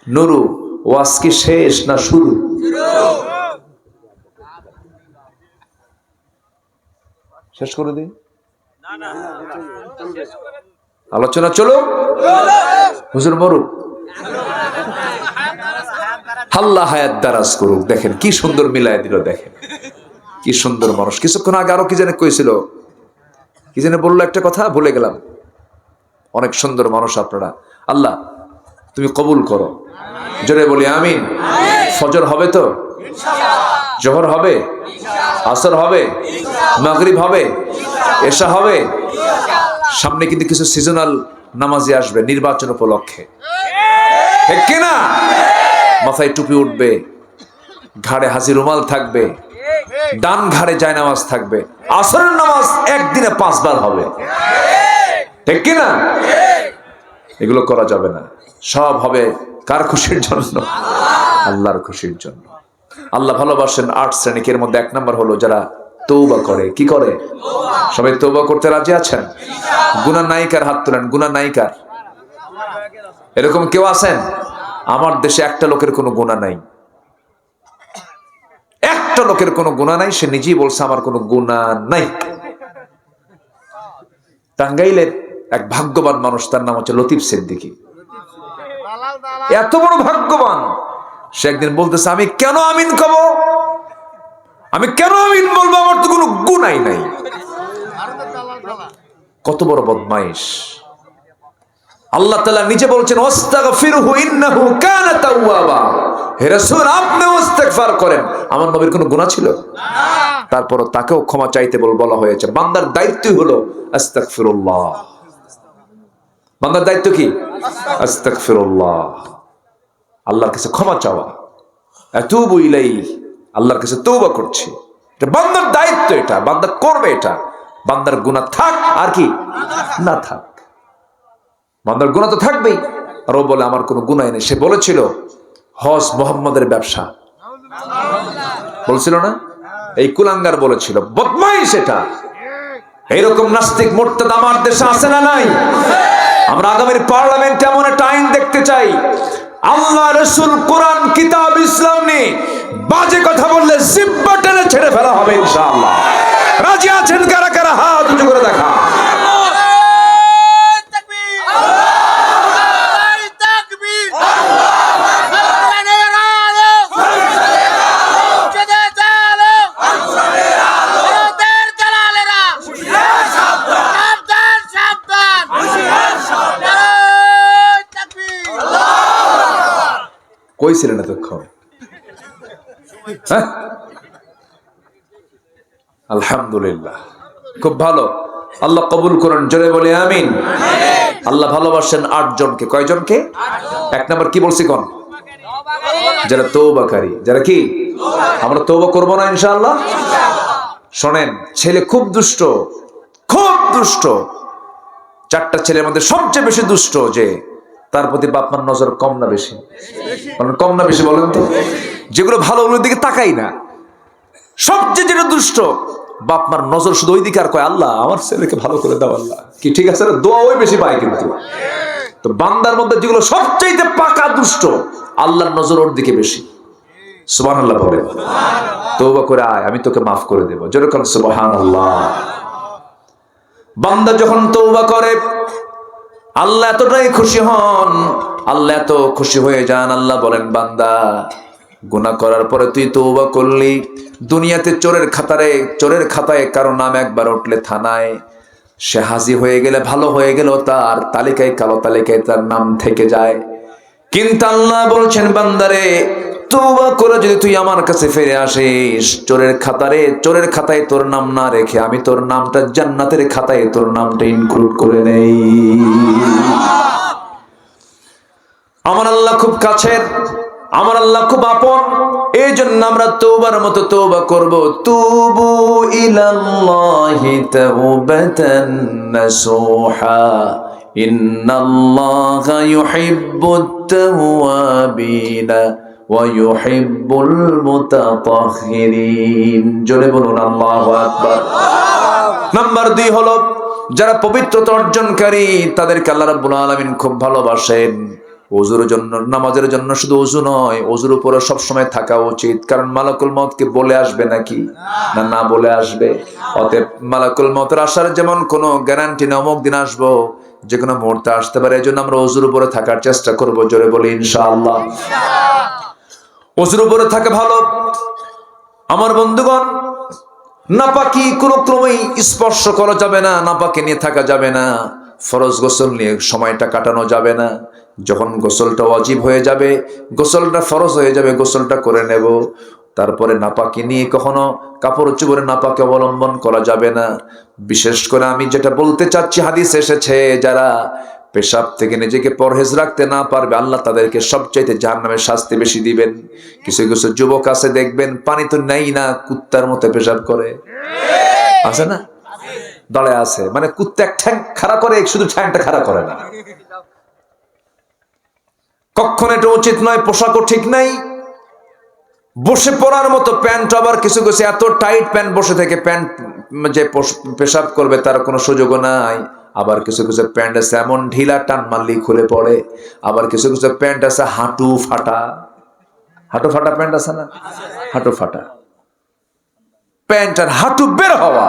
নুরু, ওয়াজ কি শেষ না শুরু? শেষ করে দিই। আলোচনা চলো। হুজুর মরুক, আল্লাহ হায়াত দারাজ করুক। দেখেন কি সুন্দর মিলায় দিল, দেখেন কি সুন্দর মানুষ। কিছুক্ষণ আগে আরো কি জানে কইছিল, কি জানে বললো একটা কথা ভুলে গেলাম। অনেক সুন্দর মানুষ আপনারা। আল্লাহ তুমি কবুল করো। জোরে বলি আমিন। ফজর হবে তো? জোহর হবে, আসর হবে, মাগরিব হবে, এশা হবে। সামনে কিন্তু কিছু সিজনাল নামাজি আসবে নির্বাচন উপলক্ষে, ঠিক কিনা? মাথায় টুপি উঠবে, ঘাড়ে হাসি রুমাল থাকবে, ডান ঘাড়ে জায়নামাজ থাকবে। আসরের নামাজ একদিনে 5 বার হবে, ঠিক কিনা? এগুলো করা যাবে না। সব হবে কার খুশির জন্য? আল্লাহর খুশির জন্য। আল্লাহ ভালোবাসেন 8 শ্রেণীর মধ্যে 1 নাম্বার হলো যারা তওবা করে। কি করে? সবাই তওবা করতে রাজি আছেন? গুনাহ নায়িকার হাত তোলেন। গুনাহ নায়িকার এরকম কেউ আছেন? আমার দেশে একটা লোকের কোনো গুনাহ নাই। একটা লোকের কোনো গুনাহ নাই। সে নিজেই বলছে আমার কোনো গুনাহ নাই। টাঙ্গাইলের এক ভাগ্যবান মানুষ, তার নাম হচ্ছে লতিফ সিদ্দিকী। এত বড় ভাগ্যবান, সে একদিন বলতেছে আমি কেন আমিন কব? আমি কেন আমিন বলবো? আমার তো কোনো গুনাই নাই। কত বড় বদমাইশ! আল্লাহ তাআলা নিজে বলছেন ওয়াস্তাগফিরহু ইন্নাহু কানা তাওয়াবা। হে রাসূল আপনি ইস্তেগফার করেন। আমার নবীর কোনো গুনাহ ছিল? তারপরও তাকেও ক্ষমা চাইতে বলা হয়েছে। বান্দার দায়িত্বই হলো আস্তাগফিরুল্লাহ। বান্দার দায়িত্ব কি? আস্তাগফিরুল্লাহ, আল্লাহর কাছে ক্ষমা চাওয়া। আতুবু ইলাইহি, আল্লাহর কাছে তওবা করছি। এটা বান্দার দায়িত্ব, এটা বান্দা করবে। এটা বান্দার গুনাহ থাক আর কি না থাক, বান্দার গুনাহ তো থাকবেই। আর ও বলে আমার কোনো গুনাহ নেই। সে বলেছিল হজ মুহাম্মাদের ব্যবসা, বলছিল না? এই কুলাঙ্গার বলেছিল, বদমাইশ এটা। এইরকম নাস্তিক মুরতাদ আমার দেশে আছে না নাই? আমরা আগামীর পার্লামেন্টে এমন একটা আইন দেখতে চাই, আল্লাহ রাসূল কোরআন কিতাব ইসলাম নিয়ে বাজে কথা বললে জিব্বা টেনে ছেড়ে ফেলা হবে ইনশাআল্লাহ। রাজি আছেন কারা কারা? হাত উঁচু করে দেখা। কই ছিলেন এতক্ষণ? হ্যাঁ, আলহামদুলিল্লাহ, খুব ভালো। আল্লাহ কবুল করেন, জোরে বলে আমিন। আল্লাহ ভালোবাসেন 8 জনকে। কয়জনকে? 1 নাম্বার কি বলছি কোন? যারা তওবাকারী। যারা কি? আমরা তওবা করব না ইনশাআল্লাহ? শোনেন, ছেলে খুব দুষ্ট, খুব দুষ্ট। 4টা ছেলের মধ্যে সবচেয়ে বেশি দুষ্ট যে, তার প্রতি বাপ মার নজর কম না বেশি? কম না বেশি বলেন তো? যেগুলো ভালো ওগুলোর দিকে তাকাই না, সবচেয়ে যেটা দুষ্ট বাপ মার নজর শুধু ওই দিকে, আর কয় আল্লাহ আমার ছেলেকে ভালো করে দাও আল্লাহ। কি ঠিক আছে? দোয়া ওই বেশি পায়। কিন্তু তো বান্দার মধ্যে যেগুলো সবচেয়ে পাকা দুষ্ট, আল্লাহর নজর ওর দিকে বেশি। সুবহানাল্লাহ বলে, তওবা করে আয়, আমি তোকে মাফ করে দেব। জোরে বলেন সুবহানাল্লাহ। বান্দা যখন তওবা করে আল্লাহ এতটাই খুশি হন, আল্লাহ এত খুশি হয়ে যান, আল্লাহ বলেন বান্দা গুনাহ করার পরে তুই তওবা করলি, দুনিয়াতে চোরের খাতায় কারো নাম একবার উঠলে থানায়, সে হাজির হয়ে গেলে ভালো হয়ে গেল, তার তালিকায়, কালো তালিকায় তার নাম থেকে যায়। কিন্তু আল্লাহ বলছেন বান্দারে তওবা করে যদি তুই আমার কাছে ফিরে আসিস, চোরের খাতায় তোর নাম না রেখে আমি তোর নামটা জান্নাতের খাতায় তোর নামটা ইনক্লুড করে নেই। আমার আল্লাহ খুব কাছের, আমার আল্লাহ খুব আপন। এই জন্য আমরা তওবার মতো তওবা করব। তুবু ইলাল্লাহি তাওবাতান নাসুহা ইন্নাল্লাহা ইউহিব্বুত তাওয়াবিনা ওয়া ইউহিব্বুল মুতাতাহহিরিন। জোরে বলুন আল্লাহু আকবার। নাম্বার 2 হলো যারা পবিত্রতা অর্জনকারী, তাদেরকে আল্লাহ রাব্বুল আলামিন খুব ভালোবাসেন। ওযুর জন্য, নামাজের জন্য শুধু ওযু নয়, ওযুর উপরে সব সময় থাকা উচিত। কারণ মালাকুল মউতকে বলে আসবে নাকি? না বলে আসবে। অতএব মালাকুল মউতের আসার যেমন কোনো গ্যারান্টি না, অমুক দিন আসবো, যে কোনো মুহূর্তে আসতে পারে। এজন্য আমরা ওযুর উপরে থাকার চেষ্টা করব। জোরে বলি ইনশাআল্লাহ। ওযুর উপরে থাকে ভালো। আমার বন্ধুগণ, নাপাকি কোনো ক্রমেই স্পর্শ করা যাবে না, নাপাকি নিয়ে থাকা যাবে না, ফরজ গোসল নিয়ে সময়টা কাটানো যাবে না। যখন গোসলটা ওয়াজিব হয়ে যাবে, গোসলটা ফরজ হয়ে যাবে, গোসলটা করে নেব। তারপরে নাপাকি নিয়ে কখনো কাপড় চোপড়ে নাপাকি অবলম্বন করা যাবে না। বিশেষ করে আমি যেটা বলতে চাচ্ছি, হাদিস এসেছে যারা পেশাব থেকে নিজেকে পরহেজ রাখতে না পারবে, আল্লাহ তাদেরকে সবচাইতে জাহান্নামের শাস্তি বেশি দিবেন। কিছু কিছু যুবক আছে দেখবেন পানি তো নেই না, কুত্তার মতো পেশাব করে, আছে না? দাঁড়ায় আছে, মানে কুত্তা এক ঠ্যাং খাড়া করে, শুধু ঠ্যাংটা খাড়া করে না। কখনো এটা উচিত নয়। পোশাকও ঠিক নাই, বসে পড়ার মতো প্যান্ট, আবার কিছু কিছু এত টাইট প্যান্ট, বসে থেকে প্যান্ট যে পেশাব করবে তার কোনো সুযোগও নাই। আবার কিছু কিছু প্যান্ট আছে এমন ঢিলা, টান মারলেই খুলে পড়ে। আবার কিছু কিছু প্যান্ট আছে হাঁটু ফাটা প্যান্ট আছে না? হাঁটু ফাটা প্যান্ট আর হাঁটু বের হওয়া।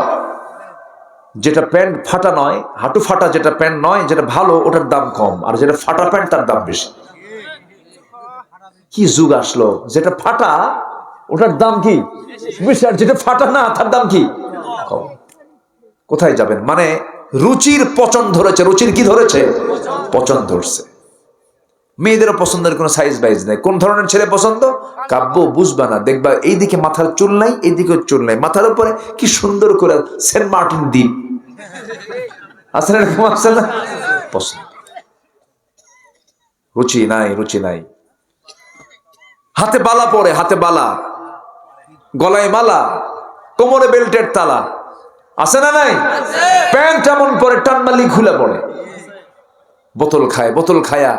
যেটা প্যান্ট ফাটা নয়, হাঁটু ফাটা যেটা প্যান্ট নয়, যেটা ভালো ওটার দাম কম, আর যেটা ফাটা প্যান্ট তার দাম বেশি। কি যুগ আসলো, যেটা ফাটা ওটার দাম কি বেশি, আর যেটা ফাটা না তার দাম কি কম। কোথায় যাবেন? মানে রুচির পচন ধরেছে। রুচির কি ধরেছে? পচন ধরছে। মেয়েদেরও পছন্দের কোনো সাইজ বাইজ নাই। কোন ধরনের ছেলে পছন্দ? কাব্য বুঝবা না, দেখবা এইদিকে মাথার চুল নাই, এইদিকে চুল নাই, মাথার উপরে কি সুন্দর করে সেন্ট মার্টিন দ্বীপ আছে না, এরকম আছে না? পছন্দ। রুচি নাই। হাতে বালা পরে, হাতে বালা, গলায় মালা, কোমরে বেল্টের তালা, আছে না নাই? প্যান্ট এমন পরে টান মারলি খুলে পড়ে। বোতল খায়া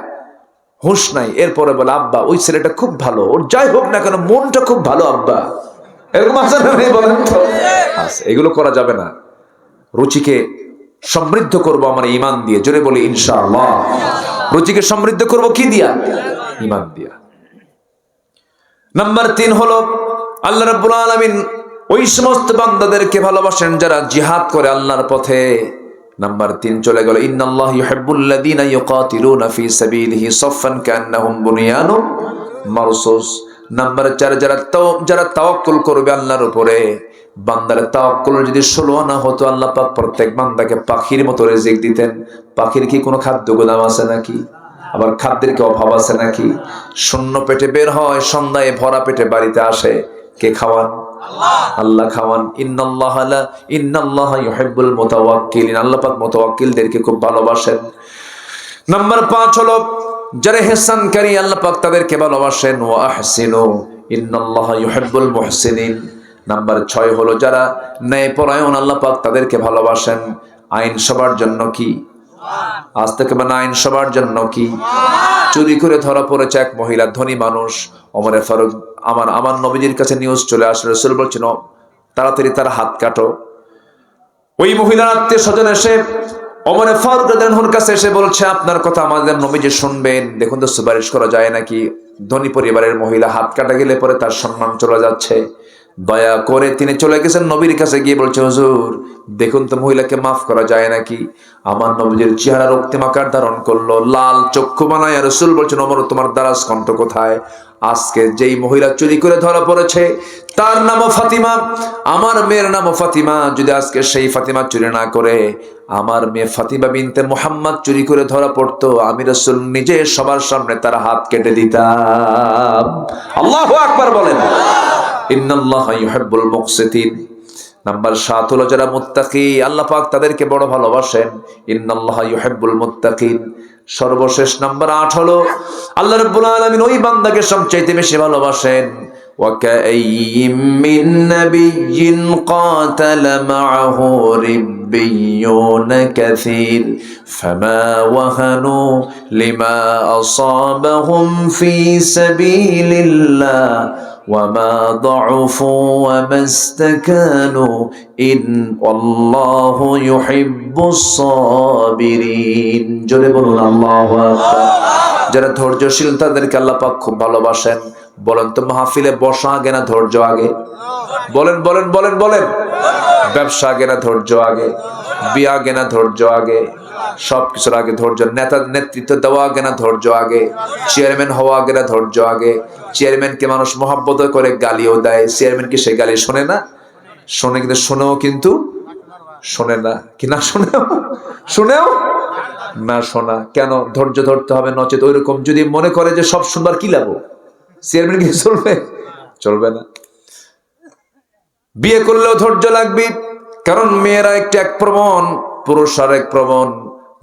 হুঁশ নাই। এরপরে বলে আব্বা ওই ছেলেটা খুব ভালো, ওর যাই হোক না কেন মনটা খুব ভালো আব্বা, এরকম আছে না? বলেন তো। এগুলো করা যাবে না। রুচিকে সমৃদ্ধ করব আমার ঈমান দিয়ে। জোরে বলি ইনশাআল্লাহ। রুচিকে সমৃদ্ধ করব কি দিয়া? ঈমান দিয়া। নাম্বার 3 হলো আল্লাহ রাব্বুল আলামিন ওই সমস্ত বান্দাদেরকে ভালোবাসেন যারা জিহাদ করে আল্লাহর পথে। নাম্বার 3 চলে গেল, ইন্নাল্লাহা ইউহিব্বুল্লাযীনা ইউকাতিলুনা ফী সাবিলিহি সাফফান কান্নাহুম বুনিয়ানুম মারসুস। নাম্বার 4 যারা তাওয়াক্কুল করবে আল্লাহর উপরে। বান্দার তাওয়াক্কুল যদি 16 আনা হতো, আল্লাহ পাক প্রত্যেক বান্দাকে পাখির মতো রিজিক দিতেন। পাখির কি কোনো খাদ্য গোদাম আছে নাকি? আবার খাদ্যের কি অভাব আছে নাকি? শূন্য পেটে বের হয়, সন্ধ্যায় ভরা পেটে বাড়িতে আসে। কে খাওয়ান? আল্লাহ খাওয়ান। ইন্নাল্লাহা ইউহিব্বুল মুতাওয়াক্কিলিন, আল্লাহ পাক মুতাওয়াক্কিলদেরকে খুব ভালোবাসেন। নাম্বার 5 হলো যারা ইহসানকারী, আল্লাহ পাক তাদেরকে ভালোবাসেন। ওয়া আহসিনু ইন্নাল্লাহা ইউহিব্বুল মুহসিনিন। নাম্বার 6 হলো যারা ন্যায়পরায়ণ, আল্লাহ পাক তাদেরকে ভালোবাসেন। আইন সবার জন্য কি? আজ থেকে মানে আইন সবার জন্য কি? চুরি করে ধরা পড়েছে এক মহিলা, ধনী মানুষ। ওমরে ফারুক, আমার নবীজির কাছে নিউজ চলে আসলো, রাসূল বলছেন তাড়াতাড়ি তার হাত কাটো। ওই মহিলার আত্মীয় স্বজন এসে ওমরে ফারুক রাদিয়াল্লাহু আনহুর কাছে এসে বলছে, আপনার কথা আমাদের নবীজি শুনবেন, দেখুন তো সুপারিশ করা যায় নাকি। ধনী পরিবারের মহিলা, হাত কাটা গেলে পরে তার সম্মান চলে যাচ্ছে। দয়া করে তিনি চলে গেছেন নবীর কাছে, গিয়ে বলছে, হুজুর দেখুন তো মহিলাকে মাফ করা যায় নাকি। আমার নবীজির চেহারা রক্তিম আকার ধারণ করলো, লাল চক্ষু বানায়। রাসূল বলছেন, ওমর তোমার দারাজ কণ্ঠ কোথায়? আজকে যেই মহিলা চুরি করে ধরা পড়েছে তার নামও ফাতিমা, আমার মেয়ের নামও ফাতিমা। যদি আজকে সেই ফাতিমা চুরি না করে আমার মেয়ে ফাতিমা বিনতে মুহাম্মদ চুরি করে ধরা পড়তো, আমি রাসূল নিজে সবার সামনে তার হাত কেটে দিতাম। আল্লাহু আকবার বলেন। ইন্নাল্লাহা ইউহিব্বুল মুকসিতিন। নাম্বার 7 হলো যারা মুত্তাকি, আল্লাহ পাক তাদেরকে বড় ভালোবাসেন। ইন্নাল্লাহা ইউহিব্বুল মুত্তাকিন। সর্বশেষ নাম্বার 8 হলো আল্লাহ রাব্বুল আলামিন ওই বান্দাকে সবচেয়ে বেশি ভালোবাসেন। وكأين من نبي قاتل معه ربيون كثير فما وهنوا لما أصابهم في سبيل الله وما ضعفوا وما استكانوا إن والله يحب الصابرين جل بلون الله أكبر যারা ধৈর্যশীল তাদেরকে আল্লাহ পাক খুব ভালোবাসেন। বলেন তো মাহফিলে বসা আগে না ধৈর্য আগে? বলেন বলেন বলেন বলেন। ব্যবসা আগে না ধৈর্য আগে? বিয়ে আগে না ধৈর্য আগে? সবকিছুর আগে ধৈর্য। নেতৃত্ব দেওয়া আগে না ধৈর্য আগে? চেয়ারম্যান হওয়া আগে না ধৈর্য আগে? চেয়ারম্যানকে মানুষ মহাব্বত করে গালিও দেয়, চেয়ারম্যান কি সে গালি শোনে না? শোনে, কিন্তু শোনেও কিন্তু শোনে না। কি না শোনেও? শোনেও না শোনা। কেন? ধৈর্য ধরতে হবে, নচেত ওইরকম যদি মনে করে যে সব সুন্দর কি লাভ, চেয়ারম্যান কি চলবে? চলবে না। বিয়ে করলেও ধৈর্য লাগবে, কারণ মেয়েরা এক প্রবণ, পুরুষরা এক প্রবণ।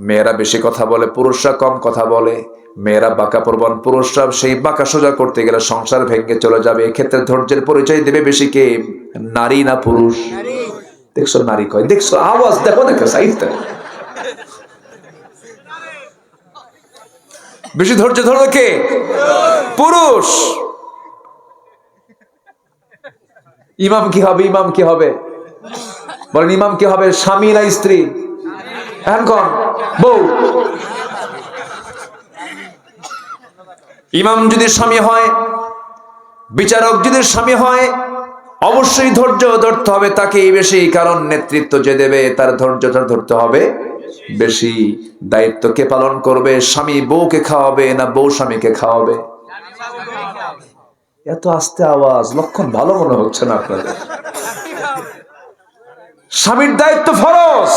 মেয়েরা বেশি কথা বলে, পুরুষরা কম কথা বলে। মেয়েরা বাঁকা প্রবণ, পুরুষরা সেই বাঁকা সোজা করতে গেলে সংসার ভেঙে চলে যাবে। এক্ষেত্রে ধৈর্যের পরিচয় দেবে বেশি কে? নারী না পুরুষ? দেখছো নারী কয়, দেখছো আওয়াজ দেখো না সাইডটা। বেশি ধৈর্য ধরবে কে? পুরুষ। ইমাম কি হবে? ইমাম কি হবে? বলেন ইমাম কি হবে? স্বামী না স্ত্রী? এখন কোন বউ? ইমাম যদি স্বামী হয়, বিচারক যদি স্বামী হয়, অবশ্যই ধৈর্য ধরতে হবে তাকেই বেশি, কারণ নেতৃত্ব যে দেবে তার ধৈর্যটা ধরতে হবে বেশি। দায়িত্ব কে পালন করবে? স্বামী বউকে খাওয়াবে না বউ স্বামীকে খাওয়াবে? এত আস্তে আওয়াজ, লক্ষণ ভালো মনে হচ্ছে না আপনাদের। স্বামীর দায়িত্ব ফরজ।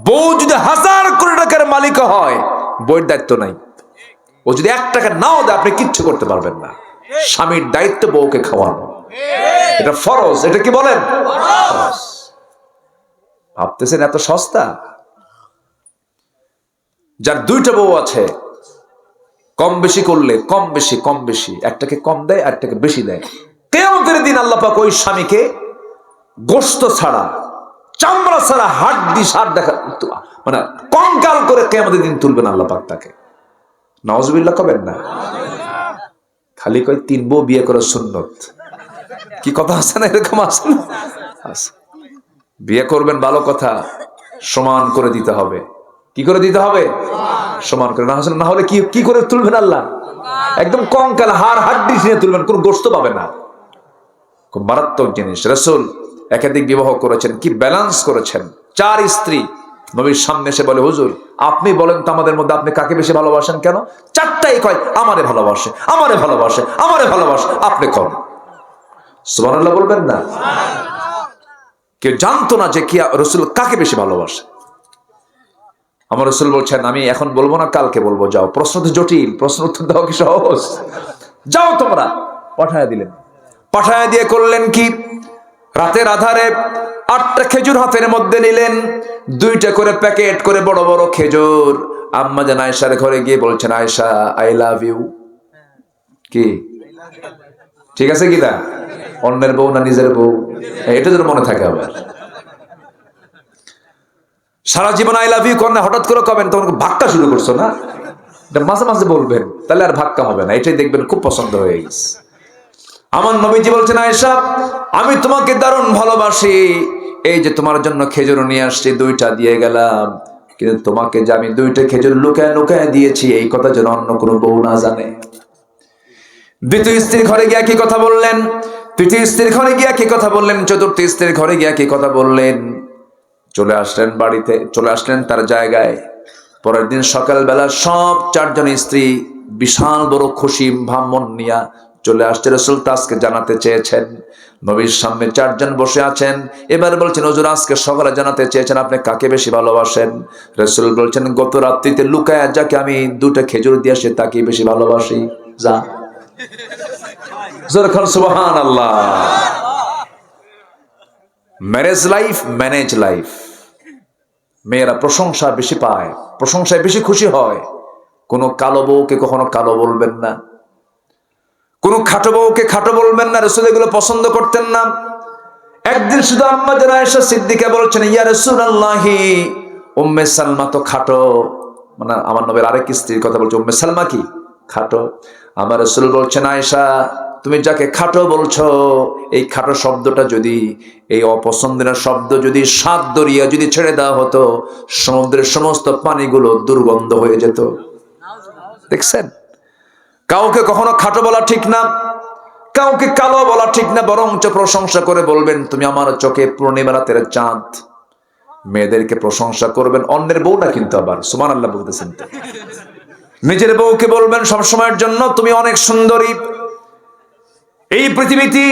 বউ যদি 1000 কোটি টাকার মালিক হয়, বউয়ের দায়িত্ব নাই। ও যদি 1 টাকা নাও দেয়, আপনি কিচ্ছু করতে পারবেন না। স্বামীর দায়িত্ব বউকে খাওয়ানো, এটা ফরজ। এটা কি বলেন? ভাবতেছেন এত সস্তা? যার 2টা বউ আছে, কম বেশি করলে কম বেশি একটাকে কম দেয় আর একটাকে বেশি দেয়। কিয়ামতের দিন আল্লাহ পাক ওই স্বামীকে গোশত ছাড়া, চামড়া ছাড়া, হাড্ডি সার দেখা, মানে কঙ্কাল করে কিয়ামতের দিন তুলবেন আল্লাহ পাক তাকে। নাউজুবিল্লাহ কবেন না? খালি কয় 3 বউ বিয়ে করা সুন্নত। কি কথা আছে না? এরকম আছে না? বিয়ে করবেন ভালো কথা, সমান করে দিতে হবে। কি করে দিতে হবে? সমান করে। না হলে কি করে তুলবেন আল্লাহ? একদম কঙ্কাল, হাড় হাড্ডি নিয়ে তুলবেন, কোন গোশত পাবে না। খুব মারাত্মক জিনিস। রাসূল একাধিক বিবাহ করেছেন, কি ব্যালেন্স করেছেন। 4 স্ত্রী। নবীর সামনে এসে বলে, হুজুর আপনি বলেন তো আমাদের মধ্যে আপনি কাকে বেশি ভালোবাসেন? কেন? 4টাই কয় আমারে ভালোবাসে, আমারে ভালোবাসে, আমারে ভালোবাসে। আপনি কম। সুবহানাল্লাহ বলবেন না? কেউ জানতো না যে কি রাসূল কাকে বেশি ভালোবাসে। আমার রাসূল বলছেন, আমি এখন বলবো না, কালকে বলবো, যাও। প্রশ্ন তো জটিল, প্রশ্ন উত্তর দেওয়া কি সহজ? যাও তোমরা। পাঠায় দিলেন। পাঠায় দিয়ে করলেন কি, রাতের আধারে 8টা খেজুর হাতের মধ্যে নিলেন, 2টা করে প্যাকেট করে বড় বড় খেজুর আম্মা জান আয়েশার ঘরে গিয়ে বলছেন, আয়েশা আই লাভ ইউ। কি ঠিক আছে কি না? অন্যের বউ না নিজের বউ, এটা যেন মনে থাকে। আবার সারা জীবন আই লাভ ইউ করেন, হঠাৎ করে কবেন তখন ভাক্কা শুরু করছো না, মাঝে মাঝে বলবেন, তাহলে আর ভাক্কা হবে না। এটাই দেখবেন খুব পছন্দ হয়ে গেছে। আমার নবীজি বলছেন, আয়েশা আমি তোমাকে দারুণ ভালোবাসি, এই যে তোমার জন্য খেজুর নিয়ে আসছি, 2টা দিয়ে গেলাম, কিন্তু তোমাকে যে আমি 2টা খেজুর লুকায় লুকায় দিয়েছি, এই কথা যেন অন্য কোনো বউ না জানে। দ্বিতীয় স্ত্রীর ঘরে গিয়া কি কথা বললেন, তৃতীয় স্ত্রীর ঘরে গিয়া কি কথা বললেন, চতুর্থ স্ত্রীর ঘরে গিয়া কি কথা বললেন। চলে আসলেন বাড়িতে, চলে আসলেন তার জায়গায়। পরের দিন সকালবেলা সব 4জন স্ত্রী বিশাল বড় খুশি ভাম্মন নিয়া চলে আসছে। রাসূল আজকে জানাতে চেয়েছেন, নবীর সামনে 4জন বসে আছেন। এবার বলছেন, হুজুর আজকে সকালে জানাতে চেয়েছেন আপনি কাকে বেশি ভালোবাসেন। রাসূল বলছেন, গত রাত্রিতে লুকায়া যাকে আমি 2টা খেজুর দিয়ে আসি তাকে বেশি ভালোবাসি। যা সুবহানাল্লাহ। Marriage life, manage life. মেয়েরা প্রশংসা বেশি পায়, প্রশংসায় বেশি খুশি হয়। কোনো কালো বউকে কখনো কালো বলবেন না, কোনো খাটো বউকে খাটো বলবেন না। রাসূল এগুলো পছন্দ করতেন না। একদিন শুধু আম্মা জান আয়েশা সিদ্দিকা বলছেন, ইয়া রাসূলুল্লাহি উম্মে সালমা তো খাটো, মানে আমার নবীর আরেক স্ত্রীর কথা বলছে, উম্মে সালমা কি খাটো? আমার রাসূল বলছেন, আয়েশা তুমি যাকে খাটো বলছো, এই খাটো শব্দটা যদি, এই অপছন্দের শব্দ যদি সাত দরিয়া যদি ছেড়ে দেওয়া হতো, সমুদ্রের সমস্ত পানিগুলো দুর্গন্ধ হয়ে যেত। দেখছেন, কাউকে কখনো খাটো বলা ঠিক না, কাউকে কালো বলা ঠিক না, বরঞ্চ প্রশংসা করে বলবেন, তুমি আমার চোখে পূর্ণিমা রাতের চাঁদ। মেয়েদেরকে প্রশংসা করবেন, অন্যের বউ না কিন্তু। আবার সুবহানাল্লাহ বলতেছেন তো। নিজের বউকে বলবেন সবসময়ের জন্য, তুমি অনেক সুন্দরী। এই পৃথিবীতে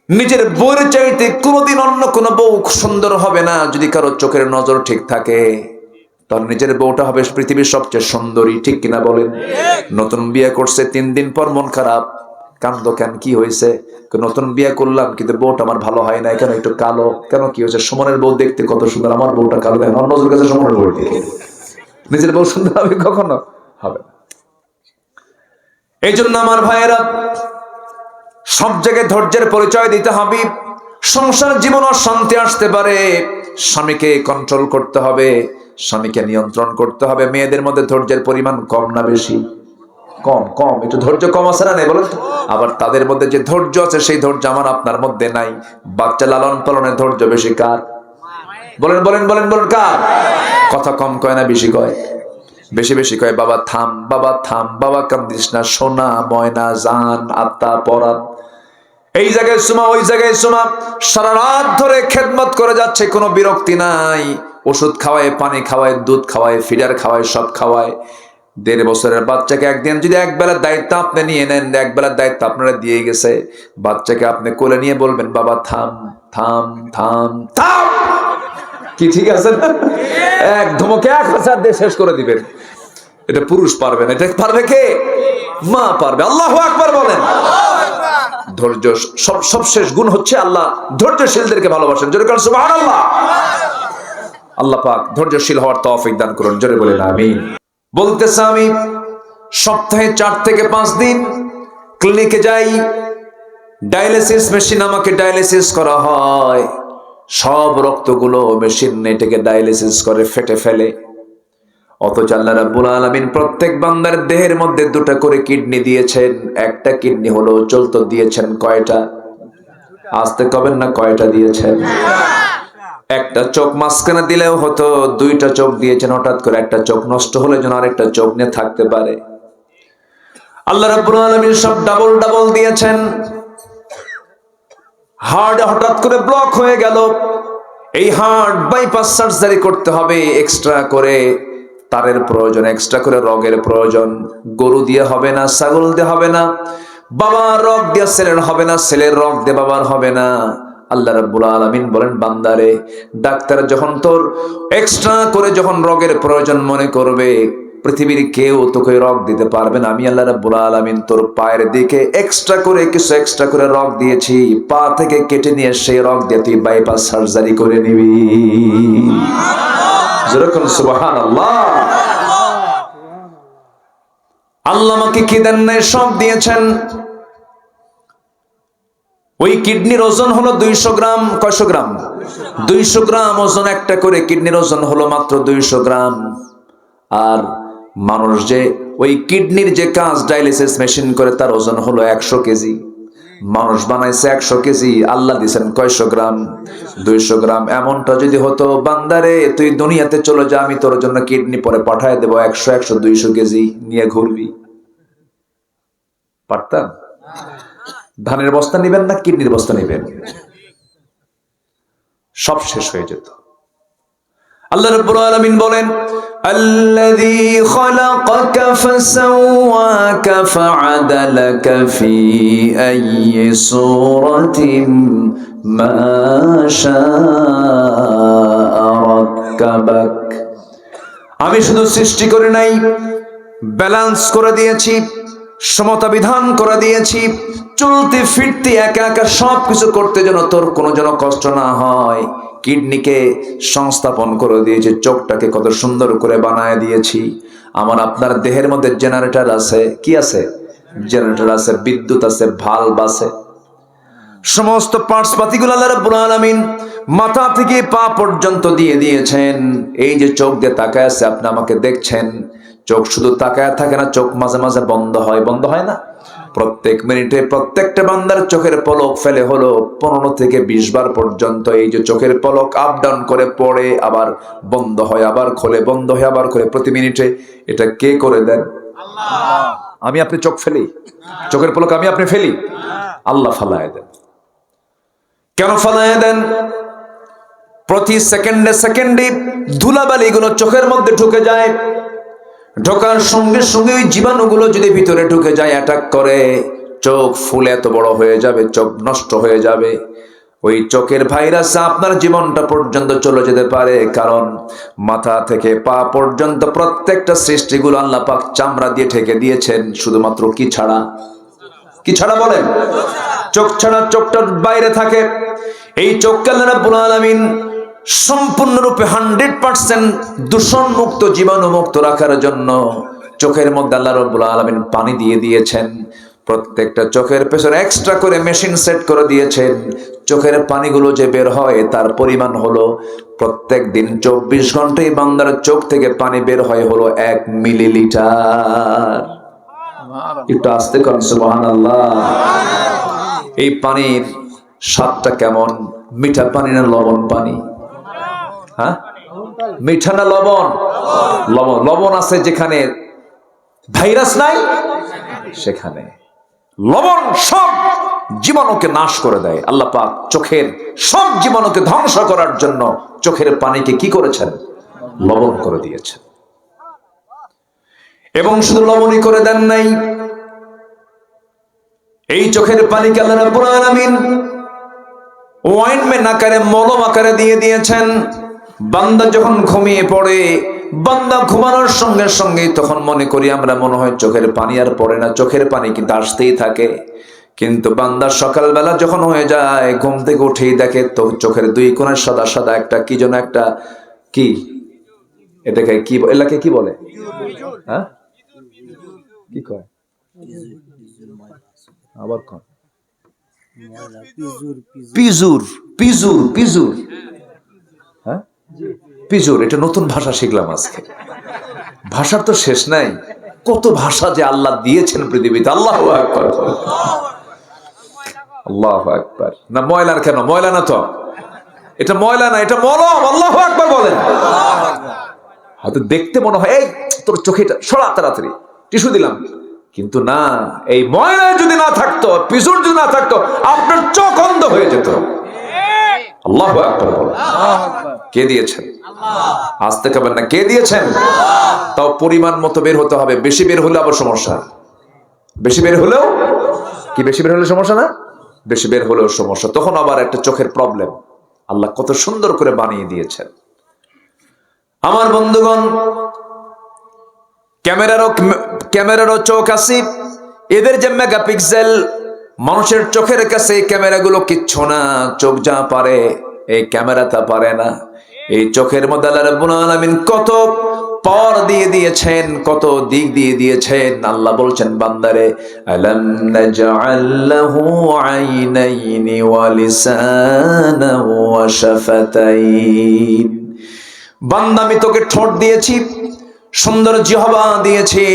নিজের বউয়ের চাইতে কোনোদিন অন্য কোনো বউ সুন্দর হবে না। যদি কারো চোখের নজর ঠিক থাকে, তাহলে নিজের বউটা হবে পৃথিবীর সবচেয়ে সুন্দরী। ঠিক কিনা বলেন? নতুন বিয়ে করছে, 3 দিন পর মন খারাপ, কান্দো কেন, কি হয়েছে? নতুন বিয়ে করলাম কিন্তু বউটা আমার ভালো হয় না, কেন একটু কালো, কেন কি হয়েছে? সুমনের বউ দেখতে কত সুন্দর, আমার বউটা কালো কেন? নজর কাছে সুমনের বউ দেখে নিজের বউ সুন্দর হবে কখনো হবে না। এই জন্য আমার ভাইয়েরা, সব জায়গায় ধৈর্যের পরিচয় দিতে হবে। সংসার জীবন অশান্তি আসতে পারে, স্বামীকে কন্ট্রোল করতে হবে, স্বামীকে নিয়ন্ত্রণ করতে হবে। মেয়েদের মধ্যে ধৈর্যের পরিমাণ কম না বেশি? কম। কম, একটু ধৈর্য কম আছে না নেই বলেন? আবার তাদের মধ্যে যে ধৈর্য আছে, সেই ধৈর্য আমার আপনার মধ্যে নাই। বাচ্চা লালন পালনের ধৈর্য বেশি কার? বলেন বলেন বলেন বলেন, কার? কথা কম কয় না বেশি কয়? বেশি বেশি কয়, বাবা থাম, বাবা থাম, বাবা কান্দিস না, সোনা ময়না জান আত্মা পরাণ, এই জায়গায় সুমা, ওই জায়গায় সুমা। সারা রাত ধরে খেদমত করে যাচ্ছে, কোনো বিরক্তি নাই। ওষুধ খাওয়ায়, পানি খাওয়ায়, দুধ খাওয়ায়, ফিডার খাওয়ায়, সব খাওয়ায়। 1.5 বছরের বাচ্চাকে একদিন যদি একবেলার দায়িত্ব আপনি নিয়ে নেন, একবেলার দায়িত্ব আপনারা দিয়ে গেছে, বাচ্চাকে আপনি কোলে নিয়ে বলবেন, বাবা থাম থাম থাম থাম। কি ঠিক আছে না? এক ধমকে 1000 দিয়ে শেষ করে দিবেন। এটা পুরুষ পারবে না, এটা পারবে কে? মা পারবে। আল্লাহু আকবার বলেন। ধৈর্য সবশেষ গুণ হচ্ছে আল্লাহ ধৈর্যশীলদেরকে ভালোবাসেন। জোরে বলেন সুবহানাল্লাহ। আল্লাহ পাক ধৈর্যশীল হওয়ার তৌফিক দান করুন। জোরে বলেন আমিন। বলতেছে, আমি সপ্তাহে 4 থেকে 5 দিন ক্লিনিকে যাই, ডায়ালিসিস মেশিন, আমাকে ডায়ালিসিস করা হয়। সব রক্তগুলো মেশিন এটাকে ডায়ালিসিস করে ফেটে ফেলে। অথচ আল্লাহ রাব্বুল আলামিন প্রত্যেক বান্দার দেহের মধ্যে 2টা করে কিডনি দিয়েছেন। একটা কিডনি হলো চলতে দিয়েছেন কয়টা? আস্তে কবেন না, কয়টা দিয়েছেন? একটা চোখ মাঝখানে দিলেও হতো, 2টা চোখ দিয়েছেন। হঠাৎ করে একটা চোখ নষ্ট হলে যেন আরেকটা চোখ নিয়ে থাকতে পারে। আল্লাহ রাব্বুল আলামিন সব ডাবল ডাবল দিয়েছেন। হার্ট হঠাৎ করে ব্লক হয়ে গেল, এই হার্ট বাইপাস সার্জারি করতে হবে, এক্সট্রা করে তারের প্রয়োজন, এক্সট্রা করে রগের প্রয়োজন। গরু দিয়ে হবে না, ছাগল দিয়ে হবে না, বাবার রগ দিয়ে ছেলের হবে না, ছেলের রগ দিয়ে বাবার হবে না। আল্লাহ রাব্বুল আলামিন বলেন, বান্দারে, ডাক্তার যখন তোর এক্সট্রা করে যখন রোগের প্রয়োজন মনে করবে, পৃথিবীর কেউ তোকে রগ দিতে পারবে না। আমি আল্লাহ রাব্বুল আলামিন তোর পায়ের দিকে এক্সট্রা করে রগ দিয়েছি, পা থেকে কেটে নিয়ে সেই রগ দিয়ে তুই বাইপাস সার্জারি করে নিবি। যেরকম সুবহানাল্লাহ। আল্লাহ আমাকে কি দেন নাই? সব দিয়েছেন। ওই কিডনির ওজন হলো 200 গ্রাম। কয়শো গ্রাম? 200 গ্রাম ওজন একটা করে কিডনির ওজন হলো মাত্র 200 গ্রাম। আর মানুষ যে ওই কিডনির যে কাজ ডায়ালিসিস মেশিন করে, তার ওজন হলো 100 কেজি। মানুষ বানাইছে 100 কেজি, আল্লাহ দিয়েছেন কয়শো গ্রাম? 200 গ্রাম। এমনটা যদি হতো, বান্দারে তুই দুনিয়াতে চলে যা, আমি তোর জন্য কিডনি পরে পাঠায় দেবো 100 200 কেজি নিয়ে ঘুরবি। পারতাম? ধানের বস্তা নিবেন না কিডনির বস্তা নিবেন? সব শেষ হয়ে যেত। আল্লাহ রাব্বুল আলামিন বলেন, আল্লাযী খালাকাকা ফাসাওয়াকা ফাআদালাকা ফি আইয়ি সূরাতিন মা শাআ রাক্কাবাক। আমি শুধু সৃষ্টি করে নাই, ব্যালেন্স করে দিয়েছি, সমতা বিধান করে দিয়েছি, চলতে ফিরতে একা একা সবকিছু করতে যেন তোর কোনো যেন কষ্ট না হয়। কিডনিকে সংস্থাপন করে দিয়েছি, চোখটাকে কত সুন্দর করে বানায় দিয়েছি। আমার আপনার দেহের মধ্যে জেনারেটর আছে। কি আছে? জেনারেটর আছে, বিদ্যুৎ আছে, ভালভ আছে, সমস্ত পার্টস পাতিগুলো আল্লাহ রাব্বুল আলামিন মাথা থেকে পা পর্যন্ত দিয়ে দিয়েছেন। এই যে চোখ দিয়ে তাকায় আছে, আপনি আমাকে দেখছেন, চোখ শুধু তাকায় থাকে না, চোখ মাঝে মাঝে বন্ধ হয়। বন্ধ হয় না? প্রত্যেক মিনিটে প্রত্যেকটা বান্দার চোখের পলক ফেলে হলো 15 থেকে 20 বার পর্যন্ত। এই যে চোখের পলক আপ ডাউন করে পড়ে, আবার বন্ধ হয়, আবার খোলে, বন্ধ হয়, আবার খোলে প্রতি মিনিটে। এটা কে করে দেন? আল্লাহ। আমি আপনি চোখ ফেলি? চোখের পলক আমি আপনি ফেলি? আল্লাহ ফালায় দেন। কেন ফালায় দেন? প্রতি সেকেন্ডে সেকেন্ডে ধুলাবালিগুলো চোখের মধ্যে ঢুকে যায়। ঢোকার সঙ্গে সঙ্গে ওই জীবাণুগুলো যদি ভিতরে ঢুকে যায়, অ্যাটাক করে, চোখ ফুলে এত বড় হয়ে যাবে, চোখ নষ্ট হয়ে যাবে। ওই চোখের ভাইরাস আপনার জীবনটা পর্যন্ত চলে যেতে পারে। কারণ মাথা থেকে পা পর্যন্ত প্রত্যেকটা সৃষ্টিগুলো আল্লাহ পাক চামড়া দিয়ে ঢেকে দিয়েছেন, শুধুমাত্র কি ছাড়া? কি ছাড়া বলেন? চোখ ছাড়া। চোখটার বাইরে থাকে। এই চোখকে আল্লাহ রাব্বুল আলামিন সম্পূর্ণরূপে 100% দূষণ মুক্ত, জীবাণু মুক্ত রাখার জন্য চোখের মধ্যে আল্লাহ রাব্বুল আলামিন পানি দিয়ে দিয়েছেন। প্রত্যেকটা চোখের পেছনে এক্সট্রা করে মেশিন সেট করে দিয়েছেন। চোখের পানিগুলো যে বের হয়, তার পরিমাণ হলো প্রত্যেক দিন 24 ঘন্টায় বান্দার চোখ থেকে পানি বের হয় হলো 1 মিলিলিটার। একটু আস্তে করেন সুবহানাল্লাহ। এই পানির স্বাদটা কেমন? মিঠা পানি না লবণ পানি? হ্যাঁ, মিঠা না লবণ? লবণ। লবণ আছে যেখানে ভাইরাস নাই, সেখানে লবণ সব জীবাণুকে নাশ করে দেয়। আল্লাহ পাক চোখের সব জীবাণুকে ধ্বংস করার জন্য চোখের পানিকে কি করেছেন? লবণ করে দিয়েছেন। এবং শুধু লবণই করে দেন নাই, এই চোখের পানিকে আল্লাহ রাব্বুল আলামিন ওয়াইনমেন্ট আকারে, মলম আকারে দিয়ে দিয়েছেন। বান্দা যখন ঘুমিয়ে পড়ে, বান্দা ঘুমানোর সঙ্গে সঙ্গে তখন মনে করি আমরা, মনে হয় চোখের পানি আর পড়ে না, চোখের পানি কিন্তু আসতেই থাকে। কিন্তু বান্দা সকালবেলা যখন হয়ে যায়, ঘুম থেকে উঠেই দেখে তো চোখের 2 কোণে সাদা সাদা একটা কি যেন একটা, কি এটাকে কি এলাকে কি বলে? হ্যাঁ, কি কয়? আবার কোন? পিজুর। পিজুর। পিজুর। হ্যাঁ, পিজুর। এটা নতুন ভাষা শিখলাম আজকে। ভাষার তো শেষ নাই, কত ভাষা যে আল্লাহ দিয়েছেন পৃথিবীতে। আল্লাহু আকবার। আল্লাহু আকবার। না ময়লার কেন? ময়লা না তো, এটা ময়লা না, এটা মলম। আল্লাহু আকবার বলেন। হয়তো দেখতে মনে হয় এই তোর চোখে সরা, তাড়াতাড়ি টিস্যু দিলাম, কিন্তু না, এই ময়লা যদি না থাকতো, পিছুর যদি না থাকতো, আপনার চোখ অন্ধ হয়ে যেত। আল্লাহু আকবার বলেন। কে দিয়েছেন? আসতে খাবেন না, কে দিয়েছেন? তাও পরিমাণ মতো বের হতে হবে। বেশি বের হলে আবার সমস্যা। বেশি বের হলেও কি? বেশি বের হলে সমস্যা না? বেশি বের হলেও সমস্যা, তখন আবার একটা চোখের প্রবলেম। আল্লাহ কত সুন্দর করে বানিয়ে দিয়েছেন। আমার বন্ধুগণ, ক্যামেরারও চোখ আছে, এদের যে মেগাপিক্সেল, মানুষের চোখের কাছে এই ক্যামেরাগুলো কিচ্ছু না। চোখ যা পারে এই ক্যামেরা তা পারে না। এই চোখের মধ্যে আল্লাহ রাব্বুল আলামিন কত পাওয়ার দিয়ে দিয়েছেন, কত দিক দিয়ে দিয়েছেন। আল্লাহ বলছেন বান্দারে, আলাম নাজআল লাহু আইনাইনি ওয়া লিসানান ওয়া শাফাতাইন। বান্দা, আমি তোকে ঠোঁট দিয়েছি, সুন্দর জিহ্বা দিয়েছি।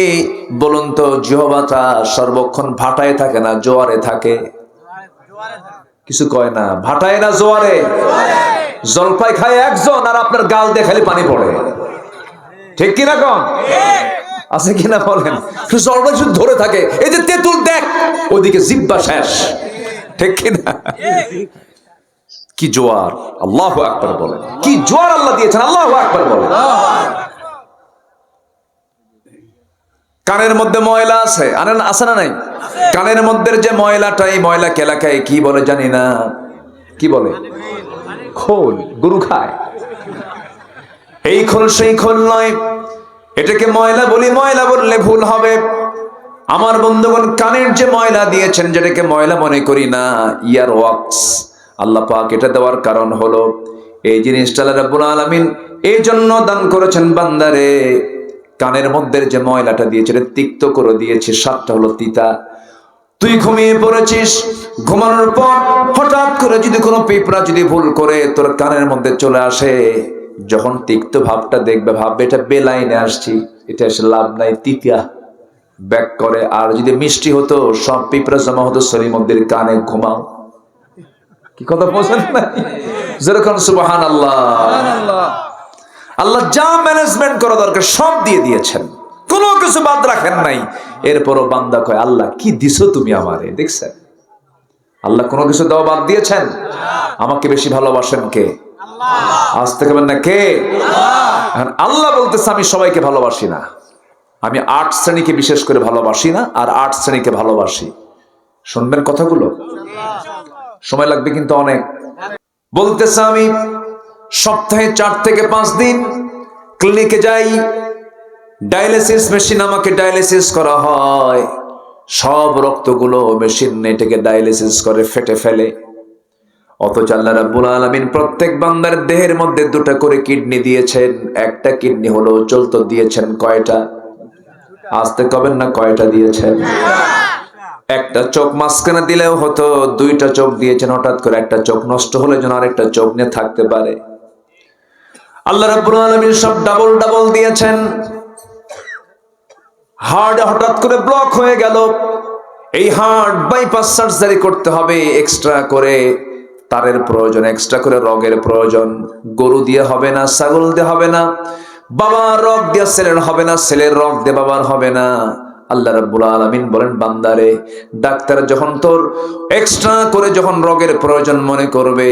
বলুন তো, জিহ্বাটা সর্বক্ষণ ভাটায় থাকে না জোয়ারে থাকে? কিছু কয় না, ভাটায় না জোয়ারে? জলপাই খায় একজন আর আপনার গাল দিয়ে খালি পানি পড়ে, ঠিক কিনা কন? আছে কিনা বলেন? জলপাই শুধু ধরে থাকে। এই যে তেঁতুল, দেখ ওদিকে জিহ্বা শেষ, ঠিক কিনা? কি জোয়ার! আল্লাহু আকবার বলেন। কি জোয়ার আল্লাহ দিয়েছেন! আল্লাহু আকবার বলেন। কানের মধ্যে ময়লা আছে, আছে না নাই? কানের মধ্যে যে ময়লাটা, এই ময়লাকে এলাকায় কি বলে জানি না, কি বলে? খোল। গরু খায় এই খোল, সেই খোল নয়, এটাকে ময়লা বলি। ময়লা বললে ভুল হবে। আমার বন্ধুগণ, কানের যে ময়লা দিয়েছেন, যেটাকে ময়লা মনে করি না, ইয়ার ওয়াক্স, আল্লাহ পাক এটা দেওয়ার কারণ হলো এই জিনিসটা আল্লাহ রাব্বুল আলামিন এই জন্য দান করেছেন বান্দারে। কানের মধ্যে যে ময়লাটা দিয়েছে এটা তিক্ত করে দিয়েছে, স্বাদটা হলো তিতা। তুই ঘুমিয়ে পড়েছিস, ঘুমানোর পর হঠাৎ করে যদি কোনো পিঁপড়া যদি ভুল করে তোর কানের মধ্যে চলে আসে, যখন তিক্ত ভাবটা দেখবে, ভাববে এটা বেলাইনে আসছি, এটা এসে লাভ নাই, তিতা ব্যাক করে। আর যদি মিষ্টি হতো, সব পিঁপড়া জমা হতো সলিমুদ্দির কানে, ঘুমাও। কি কথা বলছেন না? যেরকম সুবহানাল্লাহ। আল্লাহ যা ম্যানেজমেন্ট করা দরকার সব দিয়ে দিয়েছেন, কোনো কিছু বাদ রাখেন নাই। এরপরও বান্দা কয়, আল্লাহ কি দিছো তুমি আমারে? দেখছেন, আল্লাহ কোনো কিছু দেওয়া বাদ দিয়েছেন? আমাকে বেশি ভালোবাসেন কে? আসতে পারবেন না কে? আল্লাহ বলতেছে, আমি সবাইকে ভালোবাসি না, আমি 8 শ্রেণীকে বিশেষ করে ভালোবাসি না, আর 8 শ্রেণীকে ভালোবাসি। শুনবেন কথাগুলো, সময় লাগবে কিন্তু অনেক। বলতেছে, আমি সপ্তাহে 4 থেকে 5 দিন ক্লিনিকে যাই, ডায়ালিসিস মেশিন, আমাকে ডায়ালিসিস করা হয়। সব রক্তগুলো মেশিন এটাকে ডায়ালিসিস করে ফেটে ফেলে। অথচ আল্লাহ রাব্বুল আলামিন প্রত্যেক বান্দার দেহের মধ্যে 2টা করে কিডনি দিয়েছেন। একটা কিডনি হলো চলতে দিয়েছেন কয়টা? আসতে কবেন না, কয়টা দিয়েছেন? একটা চোখ মাঝখানে দিলেও হতো, 2টা চোখ দিয়েছেন। হঠাৎ করে একটা চোখ নষ্ট হলে যেন আরেকটা চোখ নিয়ে থাকতে পারে। আল্লাহ রাব্বুল আলামিন সব ডাবল ডাবল দিয়েছেন। হার্ট হঠাৎ করে ব্লক হয়ে গেল, এই হার্ট বাইপাস সার্জারি করতে হবে, এক্সট্রা করে তারের প্রয়োজন, এক্সট্রা করে রগের প্রয়োজন। গরু দিয়ে হবে না, ছাগল দিয়ে হবে না, বাবার রগ দিয়ে ছেলের হবে না, ছেলের রগ দিয়ে বাবার হবে না। আল্লাহ রাব্বুল আলামিন বলেন, বান্দারে, ডাক্তার যখন তোর এক্সট্রা করে যখন রগের প্রয়োজন মনে করবে,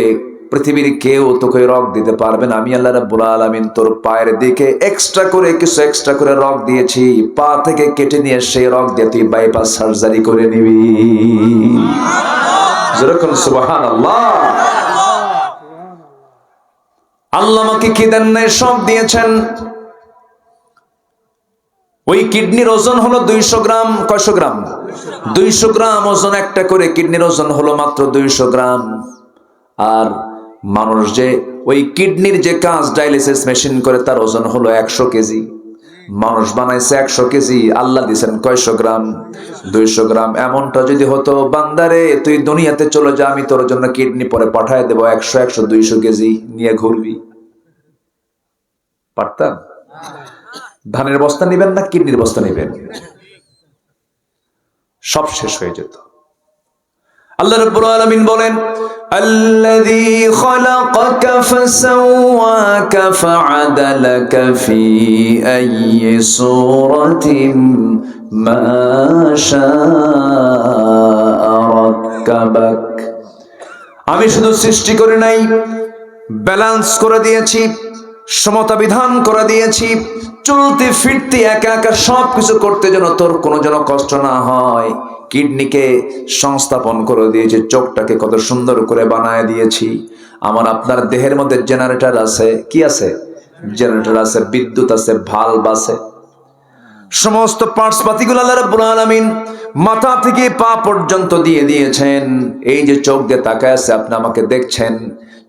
পৃথিবীর কেউ তোকে রগ দিতে পারবে না। আমি আল্লাহ রাব্বুল আলামিন তোর পায়ের দিকে এক্সট্রা করে কিছু এক্সট্রা করে রগ দিয়েছি, পা থেকে কেটে নিয়ে সেই রগ দিয়ে তুই বাইপাস সার্জারি করে নিবি। যেরকম সুবহানাল্লাহ। আল্লাহ আমাকে কি দেন নাই? সব দিয়েছেন। ওই কিডনির ওজন হলো 200 গ্রাম। কয়শো গ্রাম? 200 গ্রাম ওজন। একটা করে কিডনির ওজন হলো মাত্র 200 গ্রাম। আর মানুষ যে ওই কিডনির যে কাজ ডায়ালিসিস মেশিন করে, তার ওজন হলো 100 কেজি। মানুষ বানাইছে 100 কেজি, আল্লাহ দিয়েছেন কয়শো গ্রাম? 200 গ্রাম। এমনটা যদি হতো, বান্দারে তুই দুনিয়াতে চলে যা, আমি তোর জন্য কিডনি পরে পাঠায় দেবো 100 200 কেজি নিয়ে ঘুরবি। পারতাম? ধানের বস্তা নিবেন না কিডনির বস্তা নিবেন? সব শেষ হয়ে যেত। আল্লাহ রাব্বুল আলামিন বলেন, আল্লাযী খালাকাকা ফাসাওয়াকা ফাআদালাকা ফি আইয়ি সূরাতিন মা শাআ রাক্কাবাক। আমি শুধু সৃষ্টি করে নাই, ব্যালেন্স করে দিয়েছি, সমতা বিধান করে দিয়েছি, চলতে ফিরতে একা একা সবকিছু করতে যেন তোর কোনো যেন কষ্ট না হয়। কিডনিকে সংস্থাপন করে দিয়েছি, চোখটাকে কত সুন্দর করে বানায় দিয়েছি। আমার আপনার দেহের মধ্যে জেনারেটর আছে, কি আছে? জেনারেটর আছে, বিদ্যুৎ আছে, ভালভ আছে, সমস্ত পার্টস পাতিগুলো আল্লাহ রাব্বুল আলামিন মাথা থেকে পা পর্যন্ত দিয়ে দিয়েছেন। এই যে চোখ দিয়ে তাকায় আছে, আপনি আমাকে দেখছেন,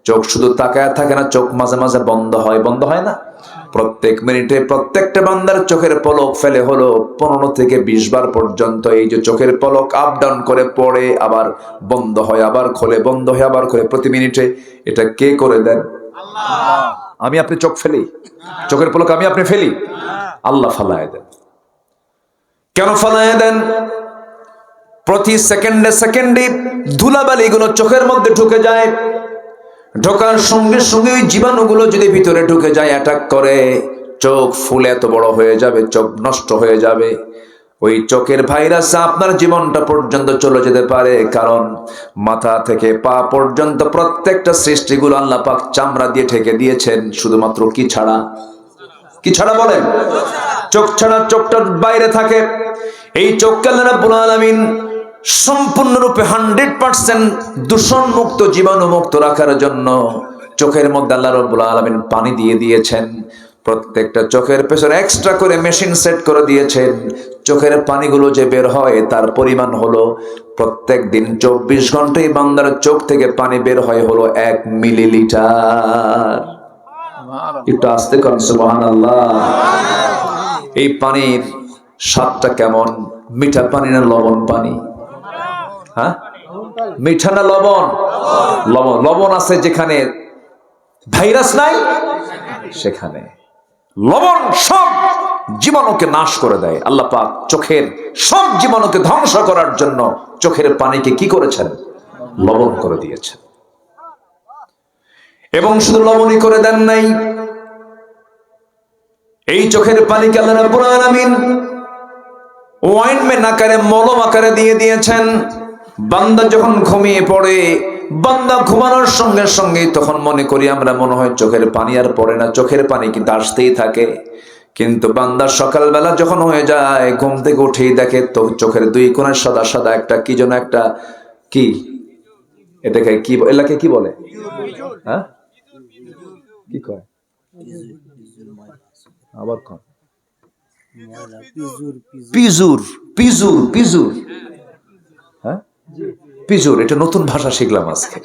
চোখ শুধু তাকায় থাকে না, চোখ মাঝে মাঝে বন্ধ হয়, বন্ধ হয় না? প্রত্যেক মিনিটে প্রত্যেকটা বান্দার চোখের পলক ফেলে হলো 15 থেকে 20 বার পর্যন্ত এই যে চোখের পলক আপ ডাউন করে পড়ে, আবার বন্ধ হয়, আবার খোলে, বন্ধ হয়, আবার খোলে প্রতি মিনিটে। এটা কে করে দেন? আল্লাহ। আমি আপনি চোখ ফেলি, চোখের পলক আমি আপনি ফেলি, আল্লাহ ফালায় দেন। কেন ফালায় দেন? প্রতি সেকেন্ডে সেকেন্ডে ধুলাবালি গুলো চোখের মধ্যে ঢুকে যায়, ঢোকার সঙ্গে সঙ্গে ওই জীবাণুগুলো যদি ভিতরে ঢুকে যায়, অ্যাটাক করে, চোখ ফুলে এত বড় হয়ে যাবে, চোখ নষ্ট হয়ে যাবে। ওই চোখের ভাইরাস আপনার জীবনটা পর্যন্ত চলে যেতে পারে। কারণ মাথা থেকে পা পর্যন্ত প্রত্যেকটা সৃষ্টিগুলো আল্লাহ পাক চামড়া দিয়ে ঢেকে দিয়েছেন, শুধুমাত্র কি ছাড়া? কি ছাড়া বলেন? চোখ ছাড়া। চোখটা বাইরে থাকে। এই চোখকে আল্লাহ রাব্বুল আলামিন সম্পূর্ণরূপে 100% দূষণ মুক্ত, জীবাণু মুক্ত রাখার জন্য চোখের মধ্যে আল্লাহ রাব্বুল আলামিন পানি দিয়ে দিয়েছেন। প্রত্যেকটা চোখের পেছনে এক্সট্রা করে মেশিন সেট করে দিয়েছেন। চোখের পানিগুলো যে বের হয় তার পরিমাণ হলো প্রত্যেক দিন 24 ঘন্টায় বান্দার চোখ থেকে পানি বের হয় হলো 1 মিলিলিটার। একটু আস্তে করেন সুবহানাল্লাহ। এই পানির স্বাদটা কেমন? মিঠা পানি না লবণ পানি? হ্যাঁ, মিঠা না লবণ? লবণ। লবণ আছে যেখানে ভাইরাস নাই, সেখানে লবণ সব জীবাণুকে নাশ করে দেয়। আল্লাহ পাক চোখের সব জীবাণুকে ধ্বংস করার জন্য চোখের পানিকে কি করেছেন? লবণ করে দিয়েছেন। এবং শুধু লবণই করে দেন নাই, এই চোখের পানিকে আল্লাহ রাব্বুল আলামিন ওয়াইনমেন্ট আকারে, মলম আকারে দিয়ে দিয়েছেন। বান্দা যখন ঘুমিয়ে পড়ে, বান্দা ঘুমানোর সঙ্গে সঙ্গে তখন মনে করি আমরা মনে হয় চোখের পানি আর পড়ে না, চোখের পানি কিন্তু আসতেই থাকে। কিন্তু বান্দা সকালবেলা যখন হয়ে যায়, ঘুম থেকে উঠেই দেখে তো চোখের দুই কোণে সাদা সাদা একটা কি যেন একটা, কি এটাকে কি এলাকে কি বলে? হ্যাঁ, কি কয়? আবার কন? পিজুর। পিজুর, পিজুর। হ্যাঁ, পিজুর। এটা নতুন ভাষা শিখলাম আজকে।